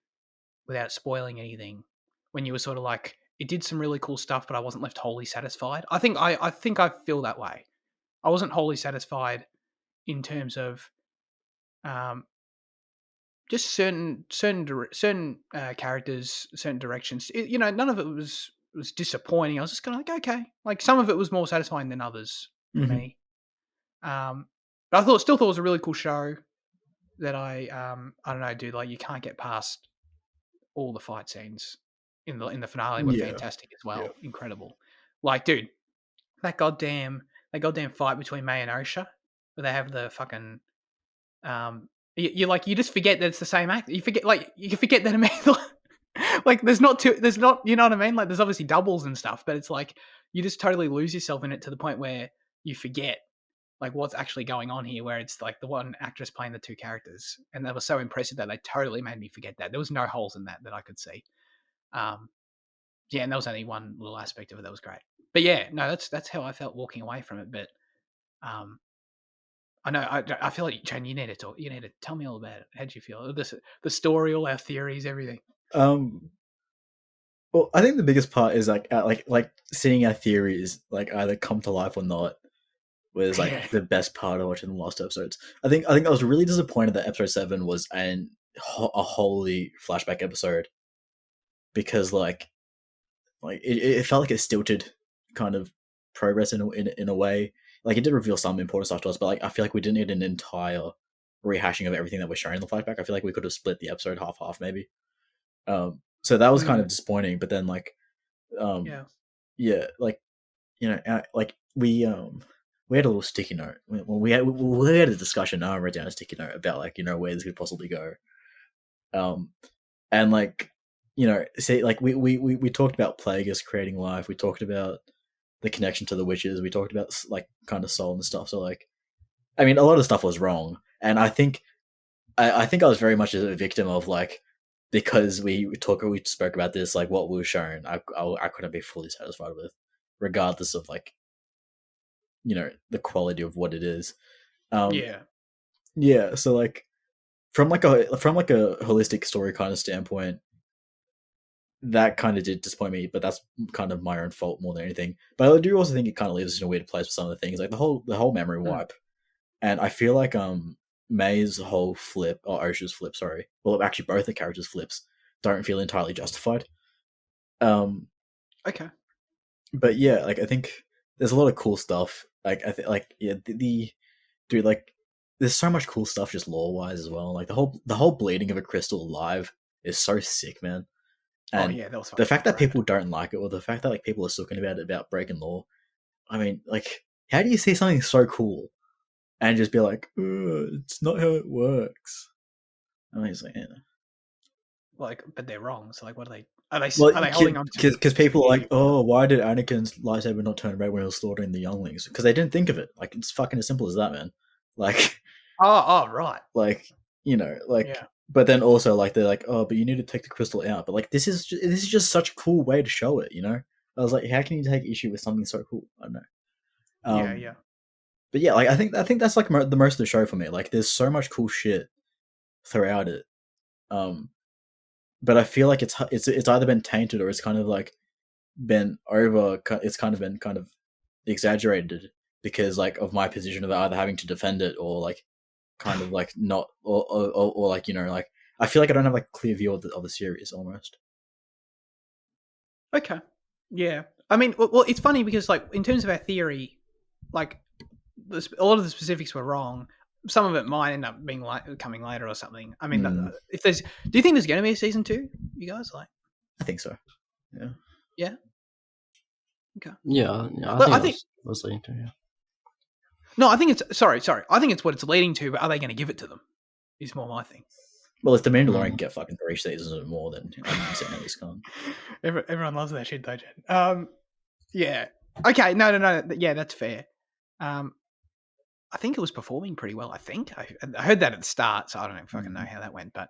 without spoiling anything, when you were sort of like, it did some really cool stuff, but I wasn't left wholly satisfied. I think I feel that way. I wasn't wholly satisfied in terms of just certain characters, certain directions. None of it was disappointing. I was just kind of like, okay, like some of it was more satisfying than others for me. But I still thought it was a really cool show that I don't know, dude, like you can't get past all the fight scenes in the finale were fantastic as well. Yeah. Incredible. Like, dude, that goddamn fight between May and Osha, where they have the fucking you just forget that it's the same act. You forget that like there's not you know what I mean? Like there's obviously doubles and stuff, but it's like you just totally lose yourself in it to the point where you forget like what's actually going on here, where it's like the one actress playing the two characters, and they were so impressive that they totally made me forget that. There was no holes in that I could see. Yeah, and there was only one little aspect of it that was great. But yeah, no, that's how I felt walking away from it. But I know I feel like Jane, you need to tell me all about it. How'd you feel? The story, all our theories, everything. Well, I think the biggest part is like seeing our theories like either come to life or not was like the best part of watching the last episodes. I think I was really disappointed that episode 7 was a wholly flashback episode because like it felt like it stilted kind of progress in a way. Like it did reveal some important stuff to us, but like I feel like we didn't need an entire rehashing of everything that was shown in the flashback. I feel like we could have split the episode half maybe. So that was kind of disappointing. But then like, yeah, like you know, like we had a little sticky note. We had a discussion. I wrote down a sticky note about like where this could possibly go. And like say like we talked about Plagueis creating life. We talked about the connection to the witches. We talked about like kind of soul and stuff. So like, I mean, a lot of stuff was wrong, and I think I was very much a victim of like because we spoke about this like what we were shown. I couldn't be fully satisfied with, regardless of like the quality of what it is. Yeah. So like from like a holistic story kind of standpoint, that kind of did disappoint me, but that's kind of my own fault more than anything. But I do also think it kind of leaves us in a weird place with some of the things, like the whole memory wipe. And I feel like May's whole flip, or Osha's flip, sorry. Well, actually both the characters' flips don't feel entirely justified. Okay. But yeah, like I think there's a lot of cool stuff. Like I think like yeah, the dude, like there's so much cool stuff just lore wise as well. Like the whole bleeding of a crystal alive is so sick, man. And that was the fact that people don't like it, or the fact that like people are talking about breaking law. I mean, like, how do you see something so cool and just be like, it's not how it works? I mean, it's like, yeah. Like, but they're wrong. So like, what are they? Are they holding on to? Because people are like, oh, why did Anakin's lightsaber not turn red when he was slaughtering the younglings? Because they didn't think of it. Like, it's fucking as simple as that, man. Like, right. Like, but then also like they're like, oh, but you need to take the crystal out. But like, this is just such a cool way to show it. I was like, how can you take issue with something so cool? I don't know. Yeah. But yeah, like I think that's like the most of the show for me. Like, there's so much cool shit throughout it. But I feel like it's either been tainted or it's kind of like been over. It's kind of been kind of exaggerated because like of my position of either having to defend it or like kind of like not or like like I feel like I don't have like a clear view of the series almost. Okay. Yeah. I mean, well, it's funny because like in terms of our theory, like a lot of the specifics were wrong. Some of it might end up being coming later or something. I mean, do you think there's going to be a season 2? You guys like? I think so. Yeah. Yeah. Okay. Yeah. I think was leading to. Yeah. No, I think it's sorry. I think it's what it's leading to, but are they going to give it to them? Is more my thing. Well, if the Mandalorian can get fucking 3 seasons or more, then I'm saying at least can't. Everyone loves that shit, though, Jen. Yeah. Okay. No. Yeah, that's fair. I think it was performing pretty well. I think I heard that at the start, so I don't fucking know how that went, but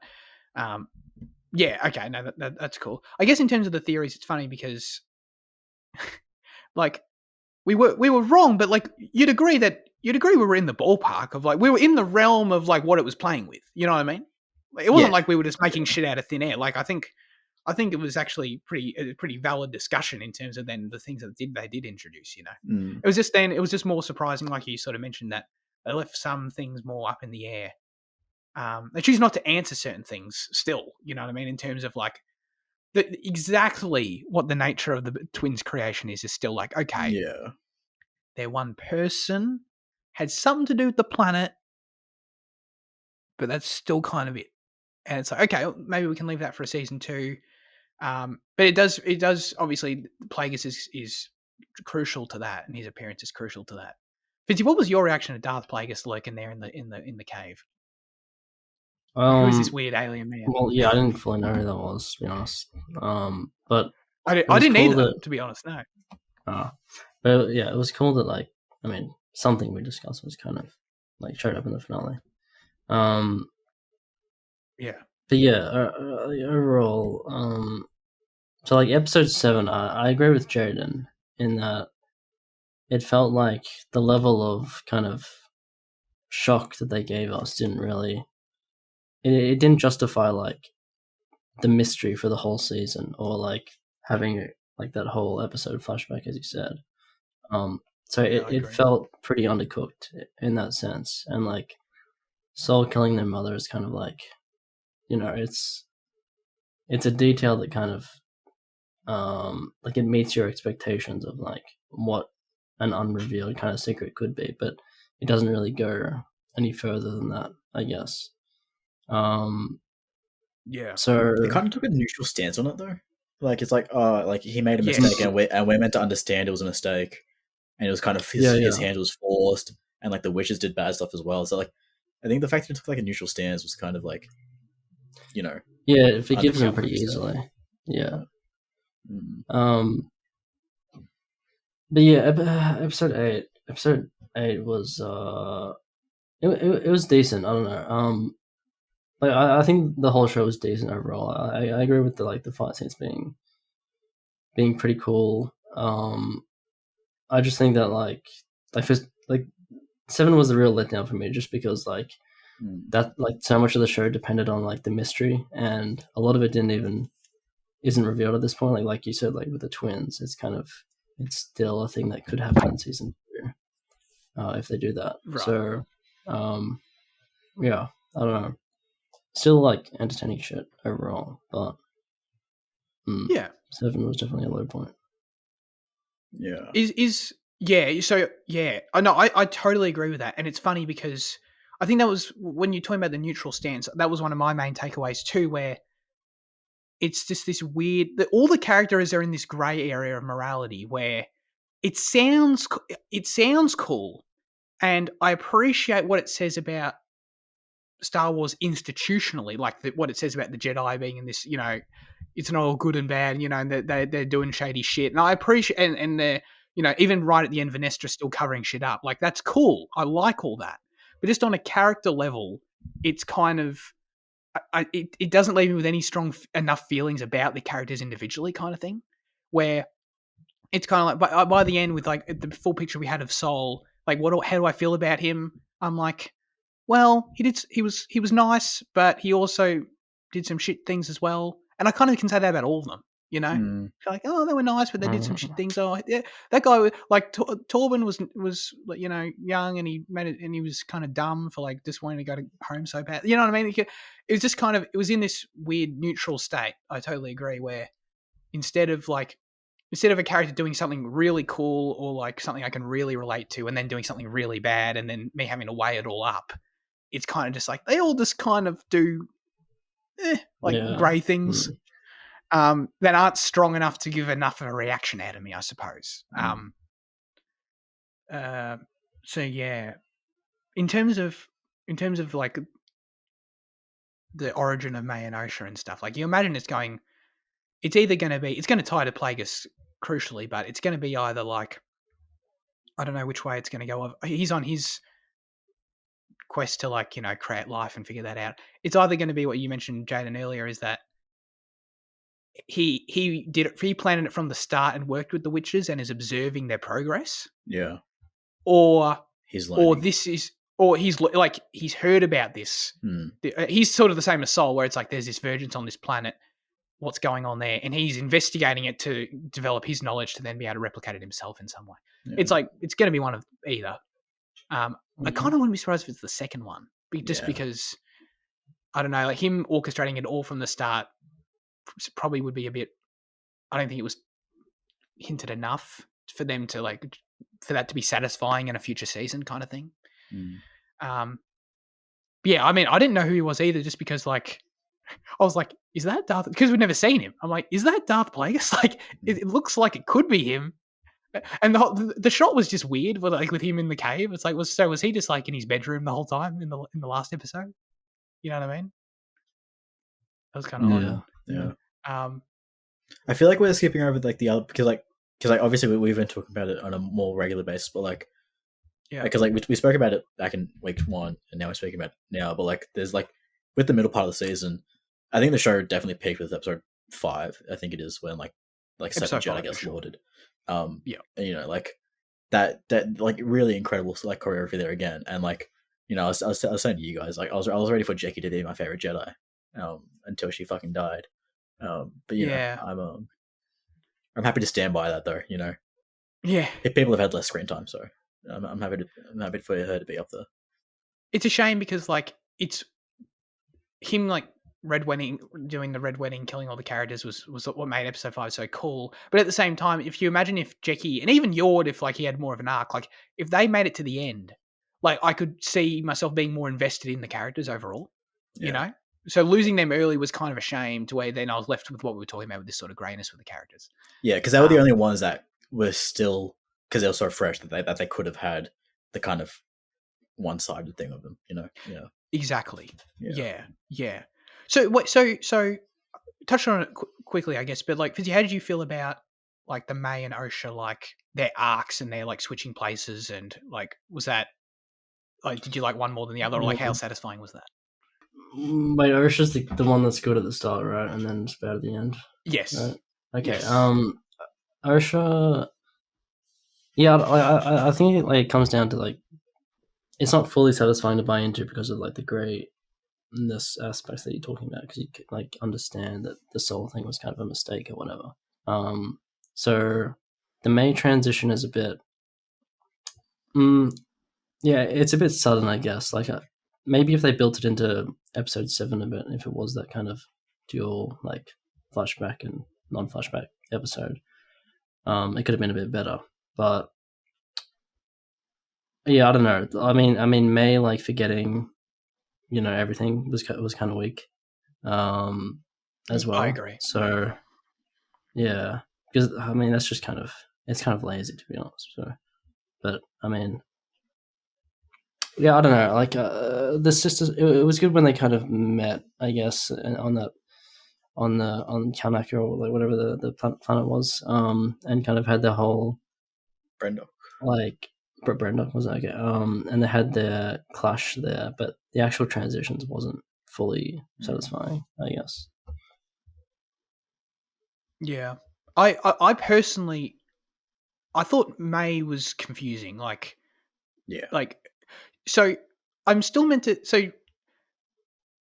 yeah. Okay. No, that's cool. I guess in terms of the theories, it's funny because like we were wrong, but like you'd agree we were in the ballpark of like we were in the realm of like what it was playing with. You know what I mean? It wasn't like we were just making shit out of thin air. Like I think it was actually a pretty valid discussion in terms of then the things that they did introduce. It was just more surprising, like you sort of mentioned, that they left some things more up in the air. They choose not to answer certain things still. You know what I mean? In terms of like exactly what the nature of the twins' creation is still like, okay, yeah, they're one person, had something to do with the planet, but that's still kind of it. And it's like, okay, maybe we can leave that for a season 2. But it does obviously Plagueis is crucial to that, and his appearance is crucial to that. Fitzy, what was your reaction to Darth Plagueis lurking there in the cave? Who is this weird alien man? Well, yeah, I didn't fully know who that was, to be honest. But I it was didn't cool either, that- to be honest. No. but yeah, it was cool that, like, I mean, something we discussed was kind of like showed up in the finale. Yeah. But yeah, overall, so like episode 7, I agree with Jaden in that it felt like the level of kind of shock that they gave us didn't really, it didn't justify like the mystery for the whole season, or like having like that whole episode flashback, as you said. So Yeah, I it agree. felt pretty undercooked in that sense, and like Soul killing their mother is kind of like, you know, it's a detail that kind of like it meets your expectations of like what an unrevealed kind of secret could be, but it doesn't really go any further than that, I guess. Yeah. So They kind of took a neutral stance on it, though. Like, it's like, like he made a Yes. mistake, and we're meant to understand it was a mistake, and it was kind of his hand was forced, and like the witches did bad stuff as well. So like, I think the fact that it took like a neutral stance was kind of like, you know, yeah, it forgives them undercover pretty stuff. easily. Yeah. Mm. But yeah, episode 8 was it was decent. I don't know. Like I think the whole show was decent overall. I agree with the fight scenes being pretty cool. I just think that like first, like 7 was the real letdown for me, just because like that, like, so much of the show depended on like the mystery, and a lot of it isn't revealed at this point. Like you said, like with the twins, it's still a thing that could happen in season 2 if they do that. Right. So yeah, I don't know. Still like entertaining shit overall, but Yeah. 7 was definitely a low point. Yeah. Yeah, so yeah. I totally agree with that. And it's funny because I think that was, when you're talking about the neutral stance, that was one of my main takeaways too, where it's just this weird, all the characters are in this grey area of morality where it sounds cool, and I appreciate what it says about Star Wars institutionally, like what it says about the Jedi being in this, you know, it's not all good and bad, you know, and they're doing shady shit. And I appreciate, and they're, you know, even right at the end, Vanestra's still covering shit up. Like, that's cool. I like all that. But just on a character level, it's kind of, it doesn't leave me with any strong enough feelings about the characters individually, kind of thing, where it's kind of like by the end, with like the full picture we had of Soul, like how do I feel about him? I'm like, well, he was nice, but he also did some shit things as well. And I kind of can say that about all of them, you know? Like, oh, they were nice, but they did some shit things. Oh, yeah, that guy, like Torben was you know, young, and he made it, and he was kind of dumb for like just wanting to go to home so bad. You know what I mean? It was just kind of, it was in this weird neutral state. I totally agree. Where instead of a character doing something really cool, or like something I can really relate to, and then doing something really bad, and then me having to weigh it all up, it's kind of just like they all just kind of do grey things that aren't strong enough to give enough of a reaction out of me, I suppose. So yeah, in terms of like the origin of May and Osha and stuff, like, you imagine it's going to tie to Plagueis crucially, but it's going to be either like, I don't know which way it's going to go. He's on his quest to, like, you know, create life and figure that out. It's either going to be what you mentioned, Jaden, earlier, is that he planned it from the start and worked with the witches and is observing their progress. Yeah. Or he's learning. He's heard about this. He's sort of the same as Soul, where it's like there's this virgins on this planet. What's going on there? And he's investigating it to develop his knowledge to then be able to replicate it himself in some way. Yeah. It's like, it's going to be one of either. I kind of wouldn't be surprised if it's the second one, because I don't know, like him orchestrating it all from the start probably would be a bit. I don't think it was hinted enough for them to for that to be satisfying in a future season, kind of thing. Yeah, I mean, I didn't know who he was either, just because like I was like, is that Darth? Because we'd never seen him. I'm like, is that Darth Plagueis? Like, it looks like it could be him. And the shot was just weird, but like with him in the cave, it's like was he just like in his bedroom the whole time in the last episode? You know what I mean? That was kind of odd. Yeah. Um, I feel like we're skipping over like the other because obviously we've been talking about it on a more regular basis, but like yeah, because like we spoke about it back in week 1, and now we're speaking about it now. But like there's like with the middle part of the season, I think the show definitely peaked with episode 5. I think it is when like Episode Seven Jedi 5, gets for sure. slaughtered. Yeah. And, you know, like that like really incredible like choreography there again, and like you know I was saying to you guys like I was ready for Jackie to be my favorite Jedi, until she fucking died. But you know, I'm happy to stand by that though. You know, yeah. if people have had less screen time, so I'm happy for her to be up there. It's a shame because like it's him like doing the red wedding, killing all the characters was what made episode 5 so cool. But at the same time, if you imagine if Jackie and even Yord, if like he had more of an arc, like if they made it to the end, like I could see myself being more invested in the characters overall. You know, so losing them early was kind of a shame. To where then I was left with what we were talking about with this sort of grayness with the characters. Yeah, because they were the only ones that were still because they were so fresh that they could have had the kind of one-sided thing of them. You know, Exactly. Yeah. So what? So touch on it quickly, I guess. But like, Fizzy, how did you feel about like the May and Osha, like their arcs and their like switching places, and like was that like did you like one more than the other, or like how satisfying was that? Wait, Ursha's the one that's good at the start, right, and then it's bad at the end. Yes. Right? Okay. Yes. Ursha. Yeah, I think it like comes down to like it's not fully satisfying to buy into because of like the greatness aspects that you're talking about, because you could like understand that the soul thing was kind of a mistake or whatever. So the May transition is a bit, yeah, it's a bit sudden, I guess. Like maybe if they built it into episode 7 a bit, if it was that kind of dual like flashback and non-flashback episode, it could have been a bit better. But yeah, I don't know. I mean, May like forgetting, you know, everything was kind of weak, as well. I agree. So yeah, because I mean that's just kind of lazy, to be honest. So, but I mean, yeah, I don't know. Like the sisters, it was good when they kind of met, I guess, on Karnak or like whatever the planet was, and kind of had the whole Brenda. Like Brenda was okay, and they had their clash there, but the actual transitions wasn't fully satisfying, I guess. Yeah, I personally, I thought May was confusing. Like, so I'm still meant to. So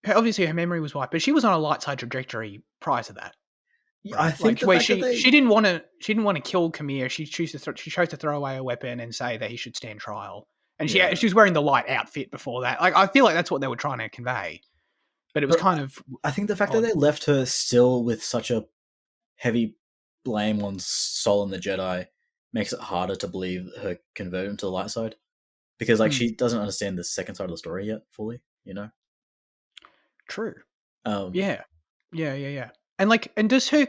obviously her memory was wiped, but she was on a light side trajectory prior to that. Right? I think like, where she didn't want to kill Kamir. She chose to throw away a weapon and say that he should stand trial. And she was wearing the light outfit before that. Like, I feel like that's what they were trying to convey. But it was kind of. I think the fact that they left her still with such a heavy blame on Sol and the Jedi makes it harder to believe her conversion to the light side, because like she doesn't understand the second side of the story yet fully. You know. True. Yeah. And like, and does her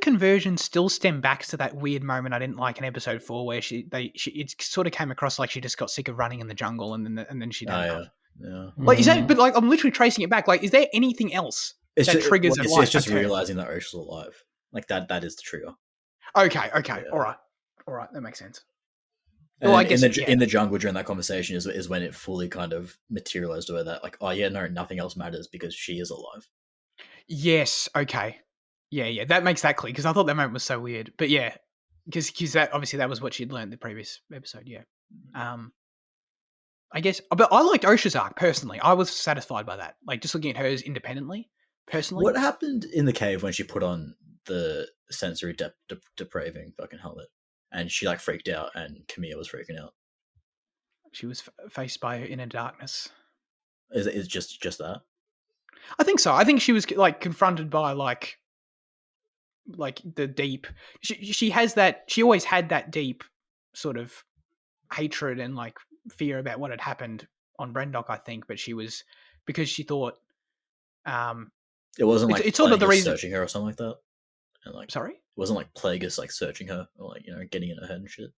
conversion still stem back to that weird moment I didn't like in episode 4 where it sort of came across like she just got sick of running in the jungle and then she died. Yeah. Like, is that? But like, I'm literally tracing it back. Like, is there anything else triggers it? It's just realizing that Osha's alive. Like that is the trigger. Okay. Yeah. All right. That makes sense. Well, I guess in the jungle during that conversation is when it fully kind of materialized to her that like, oh yeah, no, nothing else matters because she is alive. Yes. Okay. Yeah. That makes that clear, because I thought that moment was so weird. But yeah, because that obviously that was what she'd learned the previous episode. Yeah. I guess, but I liked Osha's arc personally. I was satisfied by that. Like, just looking at hers independently. Personally, what happened in the cave when she put on the sensory depraving fucking helmet and she like freaked out and Camille was freaking out? She was faced by her inner darkness. Is it just that? I think so. I think she was like confronted by like the deep. She has that. She always had that deep sort of hatred and like fear about what had happened on Brendok, I think. But she was, because she thought. It wasn't like it's sort of the reason searching her or something like that. And like, sorry, wasn't like Plagueis like searching her or like getting in her head and shit.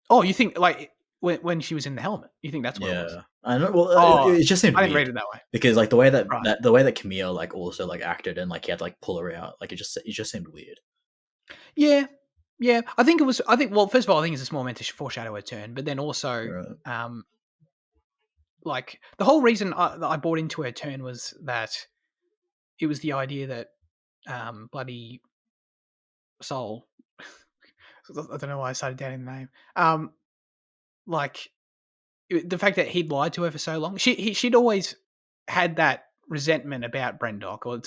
Oh, you think like when she was in the helmet? You think that's what it was? Yeah, I know. Well, Oh, it just seemed I didn't weird read it that way. because like the way that, Right. the way that Camille like also like acted and like he had to like pull her out, like it just seemed weird. Yeah, yeah. I think it was. I think. Well, first of all, I think it's a small meant to foreshadow her turn, but then also, Right. like the whole reason I bought into her turn was that it was the idea that bloody Soul. I don't know why I started doubting the name. Like the fact that he'd lied to her for so long. She'd always had that resentment about Brendock, or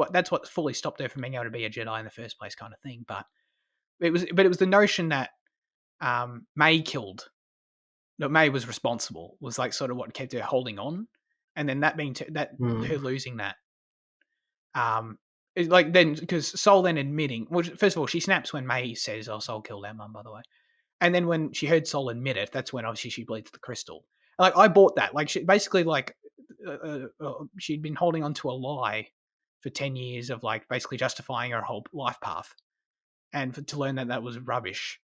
that's what fully stopped her from being able to be a Jedi in the first place, kind of thing. But it was the notion that May killed. That May was responsible was like sort of what kept her holding on, and then that being her losing that. Like then because Soul then admitting, well, first of all, she snaps when May says, "Oh, Soul killed our mum," by the way, and then when she heard Soul admit it, that's when obviously she bleeds the crystal. Like I bought that. Like she basically like she'd been holding on to a lie for 10 years of like basically justifying her whole life path, and to learn that that was rubbish,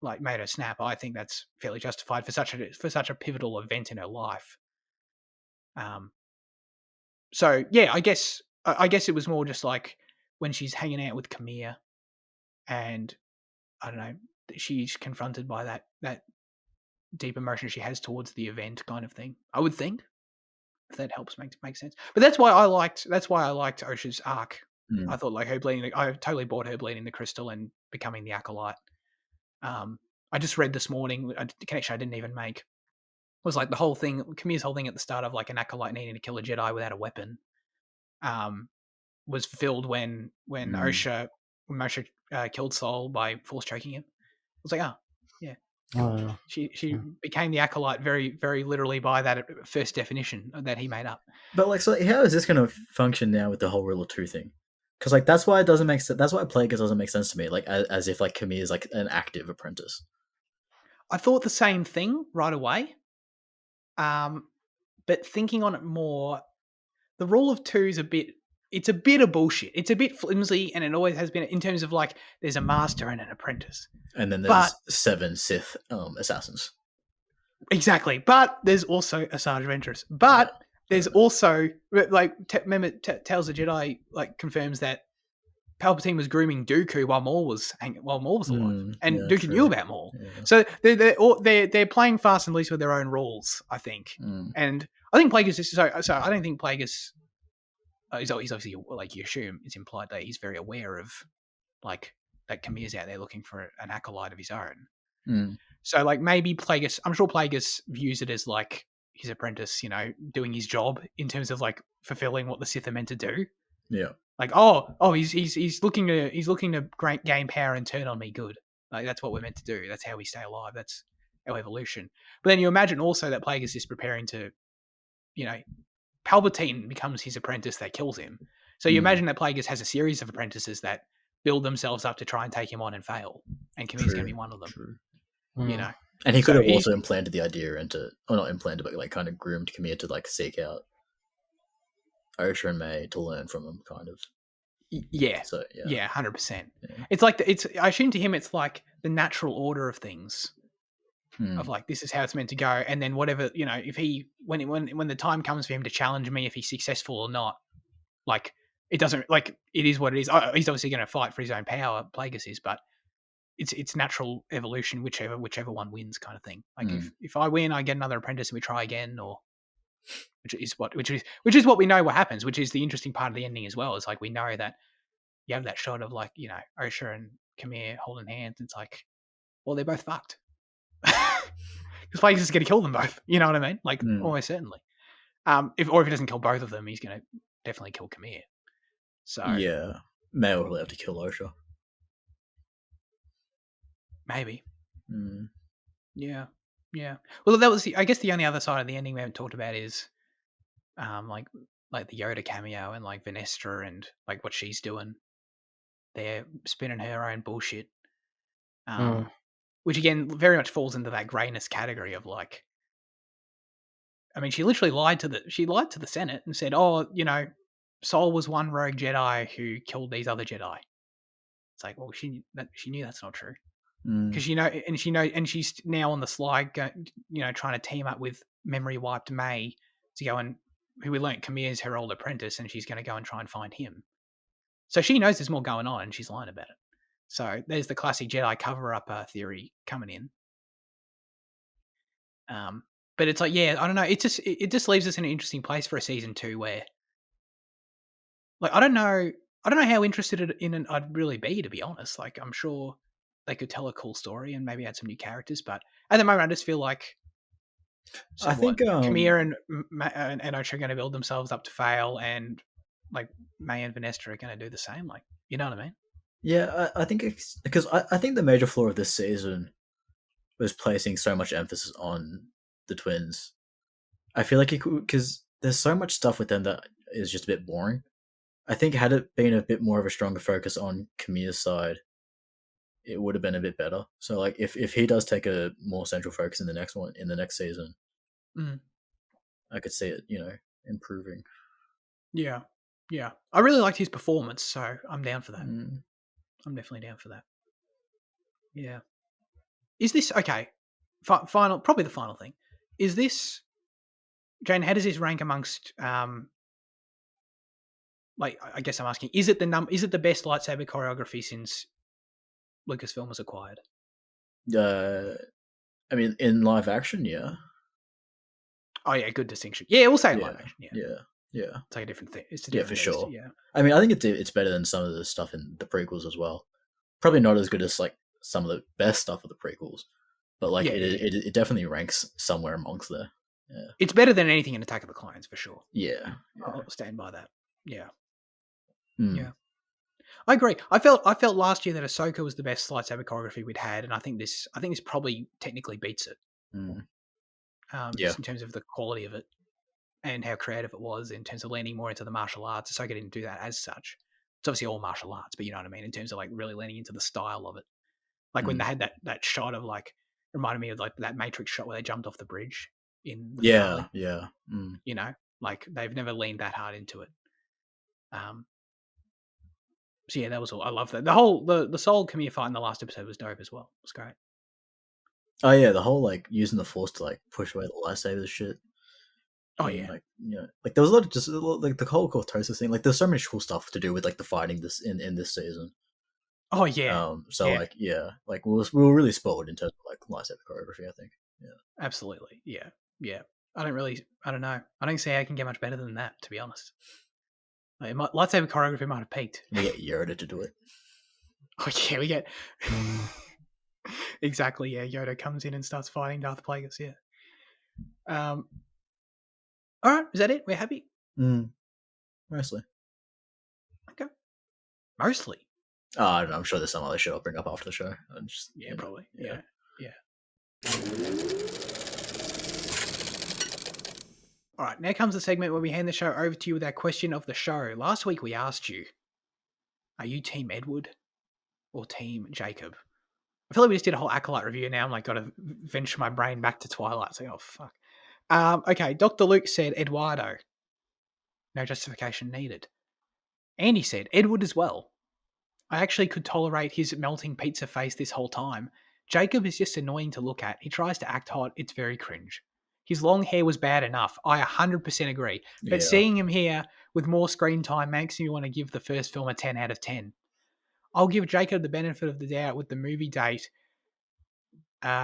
like made her snap. I think that's fairly justified for such a pivotal event in her life. So yeah, I guess it was more just like when she's hanging out with Camille, and I don't know, she's confronted by that deep emotion she has towards the event, kind of thing. I would think, if that helps make sense. But that's why I liked Osha's arc. I thought like her bleeding. I totally bought her bleeding the crystal and becoming the acolyte. I just read this morning a connection I didn't even make. Was like the whole thing, Camille's whole thing at the start of like an acolyte needing to kill a Jedi without a weapon, was fulfilled when Moshe killed Soul by force choking him. I was like, oh yeah. She became the acolyte very, very literally by that first definition that he made up. But like, so how is this going to function now with the whole Rule of Two thing? Because like that's why it doesn't make sense. That's why Plagueis doesn't make sense to me. Like as if like Camille is like an active apprentice. I thought the same thing right away. But thinking on it more, the Rule of Two is a bit of bullshit. It's a bit flimsy, and it always has been in terms of like there's a master and an apprentice. And then there's 7 Sith assassins. Exactly. But there's also a Sergeant Ventress. But there's also like remember Tales of Jedi like confirms that Palpatine was grooming Dooku while Maul was alive, and Dooku knew about Maul. Yeah. So they're playing fast and loose with their own rules, I think. And I think Plagueis is so I don't think Plagueis. He's obviously, like you assume, it's implied that he's very aware of like that Camille's out there looking for an acolyte of his own. So like maybe Plagueis, I'm sure Plagueis views it as like his apprentice, doing his job in terms of like fulfilling what the Sith are meant to do. Yeah. Like he's looking to gain power and turn on me good. Like that's what we're meant to do. That's how we stay alive. That's our evolution. But then you imagine also that Plagueis is preparing to, Palpatine becomes his apprentice that kills him. So you imagine that Plagueis has a series of apprentices that build themselves up to try and take him on and fail, and Camille's going to be one of them. True. And he could have also implanted the idea not implanted, but like kind of groomed Camille to like seek out Osha and May to learn from them, kind of. Yeah. So 100%. It's like I assume to him it's like the natural order of things. Of like this is how it's meant to go, and then whatever if he when the time comes for him to challenge me, if he's successful or not, like it doesn't like it is what it is. He's obviously going to fight for his own power, Plagueis is, but it's natural evolution, whichever one wins, kind of thing. Like if I win, I get another apprentice and we try again, or which is what we know what happens, which is the interesting part of the ending as well. Is like we know that you have that shot of like Osha and Camille holding hands. It's like, well, they're both fucked. Because Plagueis is going to kill them both. You know what I mean? Like almost certainly. If he doesn't kill both of them, he's going to definitely kill Camille. So yeah, May will have to kill Osha. Maybe. Yeah. Well, that was I guess the only other side of the ending we haven't talked about is, like the Yoda cameo and like Venestra and like what she's doing. They're spinning her own bullshit. Which again very much falls into that greyness category of like, I mean, she literally lied to the Senate and said, "Oh, Sol was one rogue Jedi who killed these other Jedi. It's like, well, she knew that's not true. Because and she's now on the slide, trying to team up with memory wiped May to go and who we learnt Kamir's her old apprentice, and she's going to go and try and find him. So she knows there's more going on, and she's lying about it. So there's the classic Jedi cover up theory coming in. But it's like, yeah, I don't know. It just leaves us in an interesting place for a season 2 where, like, I don't know how interested in it I'd really be, to be honest. Like, I'm sure they could tell a cool story and maybe add some new characters, but at the moment, I just feel like I think Kamir and Ocha are going to build themselves up to fail, and like May and Vanessa are going to do the same. Like, you know what I mean? Yeah, I think it's because I think the major flaw of this season was placing so much emphasis on the twins. I feel like because there's so much stuff with them that is just a bit boring. I think had it been a bit more of a stronger focus on Kamir's side, it would have been a bit better. So like if he does take a more central focus in the next season, I could see it, improving. Yeah. I really liked his performance, so I'm down for that. I'm definitely down for that. Yeah. Is this okay? Probably the final thing. Is this, Jane? How does this rank amongst? Like, I guess I'm asking: is it the best lightsaber choreography since Lucasfilm was acquired? I mean, in live action, yeah. Oh yeah, good distinction. Yeah, we'll say live action. Yeah. It's like a different thing. It's a different for sure. Yeah. I mean, I think it's better than some of the stuff in the prequels as well. Probably not as good as like some of the best stuff of the prequels, but like it definitely ranks somewhere amongst there. Yeah. It's better than anything in Attack of the Clones for sure. Yeah. I'll stand by that. Yeah. Yeah. I agree. I felt last year that Ahsoka was the best lightsaber choreography we'd had, and I think this probably technically beats it. Just in terms of the quality of it and how creative it was, in terms of leaning more into the martial arts. Ahsoka didn't do that as such. It's obviously all martial arts, but you know what I mean, in terms of like really leaning into the style of it. Like when they had that shot of like, reminded me of like that Matrix shot where they jumped off the bridge in the finale. Yeah. You know, like they've never leaned that hard into it. So yeah, that was all. I love that. The whole the Sol Kamir fight in the last episode was dope as well. It was great. Oh yeah, the whole like using the Force to like push away the lightsabers shit. Oh yeah, like there was a lot of just like the whole Cortosis thing. Like there's so much cool stuff to do with like the fighting this in this season. Oh yeah. Like we were really spoiled in terms of like lightsaber choreography. I think. Yeah. Absolutely. Yeah. I don't know. I don't see how I can get much better than that, to be honest. Like, lightsaber choreography might have peaked. We get Yoda to do it. Oh yeah, we get exactly. Yeah, Yoda comes in and starts fighting Darth Plagueis. Yeah. All right, is that it? We're happy. Mostly. Okay. Mostly. I don't know. I'm sure there's some other show I'll bring up after the show. Probably. Yeah. All right, now comes the segment where we hand the show over to you with our question of the show. Last week we asked you, are you Team Edward or Team Jacob? I feel like we just did a whole Acolyte review now. I'm like, got to venture my brain back to Twilight. So, oh, fuck. Okay, Dr. Luke said Eduardo. No justification needed. Andy said Edward as well. I actually could tolerate his melting pizza face this whole time. Jacob is just annoying to look at. He tries to act hot. It's very cringe. His long hair was bad enough. I 100% agree. But seeing him here with more screen time makes me want to give the first film a 10 out of 10. I'll give Jacob the benefit of the doubt with the movie date,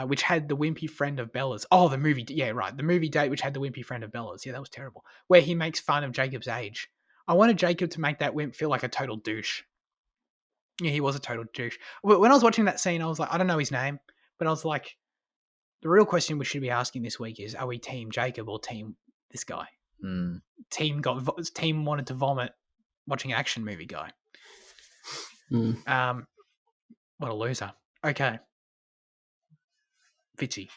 which had the wimpy friend of Bella's. Oh, the movie. Yeah, right. The movie date, which had the wimpy friend of Bella's. Yeah, that was terrible. Where he makes fun of Jacob's age. I wanted Jacob to make that wimp feel like a total douche. Yeah, he was a total douche. When I was watching that scene, I was like, I don't know his name, but I was like, the real question we should be asking this week is, are we Team Jacob or Team this guy? Team wanted to vomit watching an action movie guy. What a loser. Okay. Fitzy.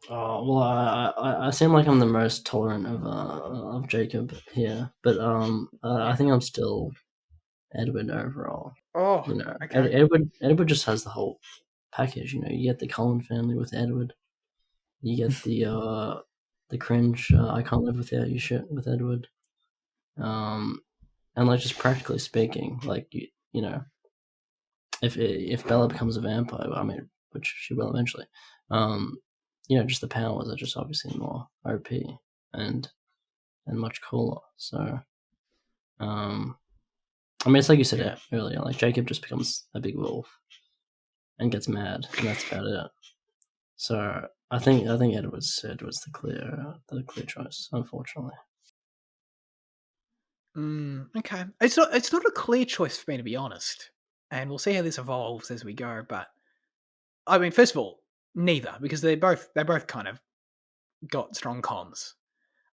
Oh well, I seem like I'm the most tolerant of Jacob here, but I think I'm still Edward overall. Oh, okay. Edward just has the whole package. You get the Cullen family with Edward. You get the cringe. I can't live without you shit with Edward. And like just practically speaking, like you know, if Bella becomes a vampire, I mean, which she will eventually, just the powers are just obviously more OP and much cooler. So, I mean, it's like you said earlier, like Jacob just becomes a big wolf and gets mad, and that's about it. So I think Edward's the clear choice, unfortunately. Okay, it's not a clear choice for me, to be honest, and we'll see how this evolves as we go. But I mean, first of all, neither, because they both kind of got strong cons.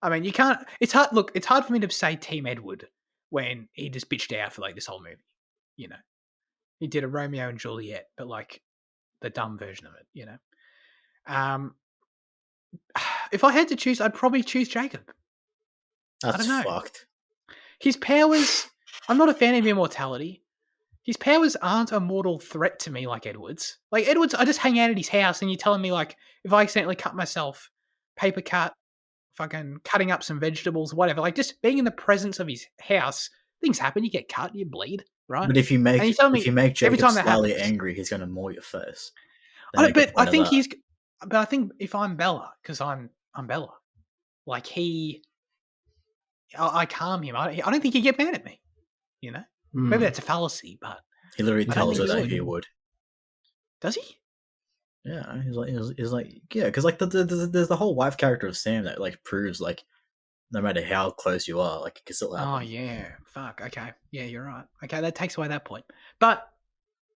I mean, you can't. It's hard. Look, it's hard for me to say Team Edward when he just bitched out for like this whole movie. You know, he did a Romeo and Juliet, but like the dumb version of it. You know, if I had to choose, I'd probably choose Jacob. That's I don't know. fucked. His powers. I'm not a fan of immortality. His powers aren't a mortal threat to me like Edward's. Like Edward's, I just hang out at his house, and you're telling me like if I accidentally cut myself, paper cut, fucking cutting up some vegetables, whatever. Like just being in the presence of his house, things happen. You get cut, you bleed, right? But if you make every Jacob time that slightly happens, angry, he's going to maul your face. But I think if I'm Bella, because I'm Bella, like I calm him. I don't think he'd get mad at me. You know, maybe that's a fallacy, but he literally tells her that he he would. Does he? Yeah, he's like, yeah, because like there's the whole wife character of Sam that like proves like no matter how close you are, like it can still happen. Oh yeah, fuck. Okay, yeah, you're right. Okay, that takes away that point. But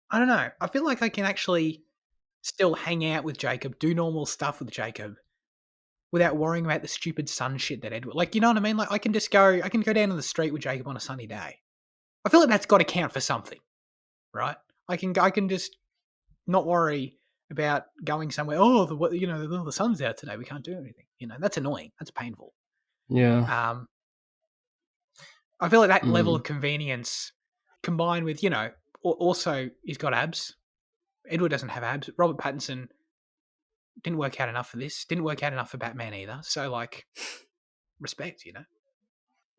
I don't know. I feel like I can actually still hang out with Jacob, do normal stuff with Jacob, without worrying about the stupid sun shit that Edward. Like, you know what I mean? Like, I can go down to the street with Jacob on a sunny day. I feel like that's got to count for something, right? I can just not worry about going somewhere. Oh, the sun's out today. We can't do anything. You know, that's annoying. That's painful. Yeah. I feel like that level of convenience, combined with also he's got abs. Edward doesn't have abs. Robert Pattinson didn't work out enough for this. Didn't work out enough for Batman either. So like, respect, you know.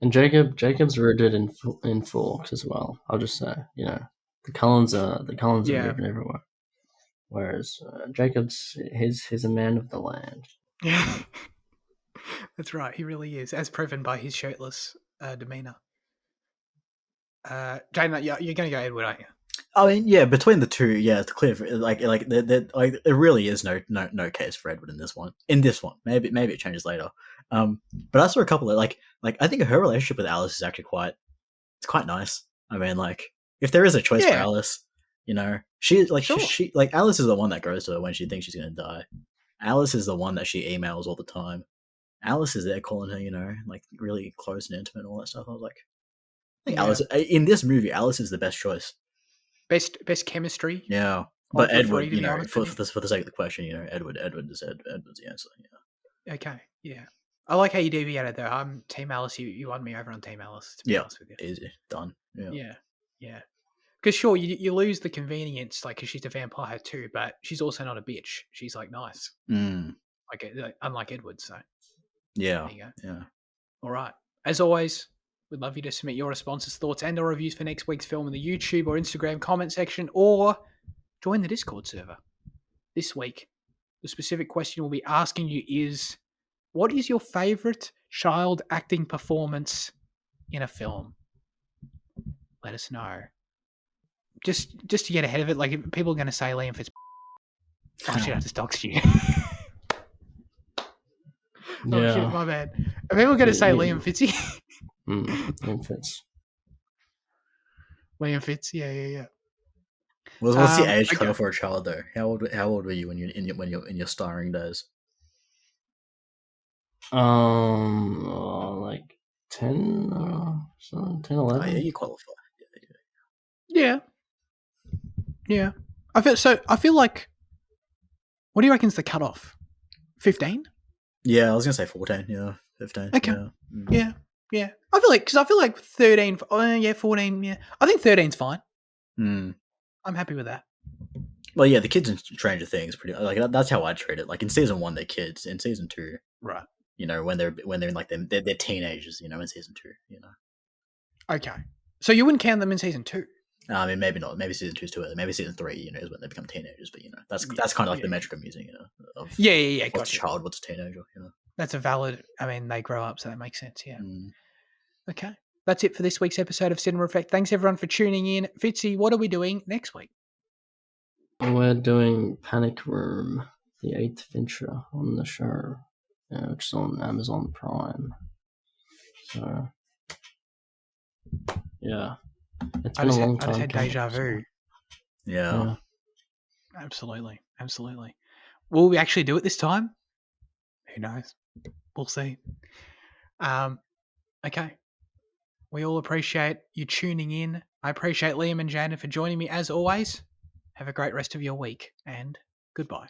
And Jacob's rooted in Forks as well. I'll just say, the Cullens are rooted everywhere. Whereas Jacob's he's a man of the land. Yeah, that's right. He really is, as proven by his shirtless demeanor. Jane, you're going to go Edward, aren't you? I mean, yeah, between the two, yeah, it's clear. Like there really is no case for Edward in this one. Maybe it changes later. But I saw a couple of like I think her relationship with Alice is actually quite nice. I mean, like if there is a choice for Alice, she Alice is the one that goes to her when she thinks she's going to die. Alice is the one that she emails all the time. Alice is there calling her, like really close and intimate and all that stuff. I was like, I think Alice in this movie, Alice is the best choice. Best chemistry. Yeah, but Edward, for the sake of the question, Edward's the answer. Yeah. Okay. Yeah. I like how you deviated though. I'm Team Alice. You won me over on Team Alice. To be honest with you. Easy done. Yeah. Yeah. Because sure, you lose the convenience, like, because she's a vampire too, but she's also not a bitch. She's like nice. Like unlike Edward. So. Yeah. There you go. Yeah. All right. As always, we'd love you to submit your responses, thoughts, and or reviews for next week's film in the YouTube or Instagram comment section, or join the Discord server. This week, the specific question we'll be asking you is, what is your favourite child acting performance in a film? Let us know. Just to get ahead of it, like if people are going to say Liam Fitz. Oh shit! I just doxed you. Oh shit! My bad. Are people going to say Liam Fitzy? Liam Fitz. Liam Fitz. Yeah. What's the age cutoff for a child though? How old were you when you're in your starring days? Like 10, 11. Oh, yeah, you qualify. Yeah. I feel like. What do you reckon's the cutoff? 15? Yeah, I was gonna say 14. Yeah, 15. Okay. Yeah. I feel like 13. 14. Yeah, I think 13's fine. I'm happy with that. Well, yeah, the kids in Stranger Things pretty like that's how I treat it. Like in season 1, they're kids. In season 2, right? When they're in like they're teenagers. In season 2, Okay. So you wouldn't count them in season 2? I mean, maybe not. Maybe season 2 is too early. Maybe season 3, is when they become teenagers. But that's kind of like the metric I'm using. Of Yeah. what's Gotcha. a child, what's a teenager. That's a valid. I mean, they grow up, so that makes sense. Yeah. Mm. Okay. That's it for this week's episode of Cinema Effect. Thanks everyone for tuning in. Fitzy, what are we doing next week? We're doing Panic Room, the 8th venture on the show, which is on Amazon Prime. So, yeah. It's been a long time. I just had deja vu. So, Yeah. Absolutely. Will we actually do it this time? Who knows? We'll see. Okay. We all appreciate you tuning in. I appreciate Liam and Jana for joining me as always. Have a great rest of your week and goodbye.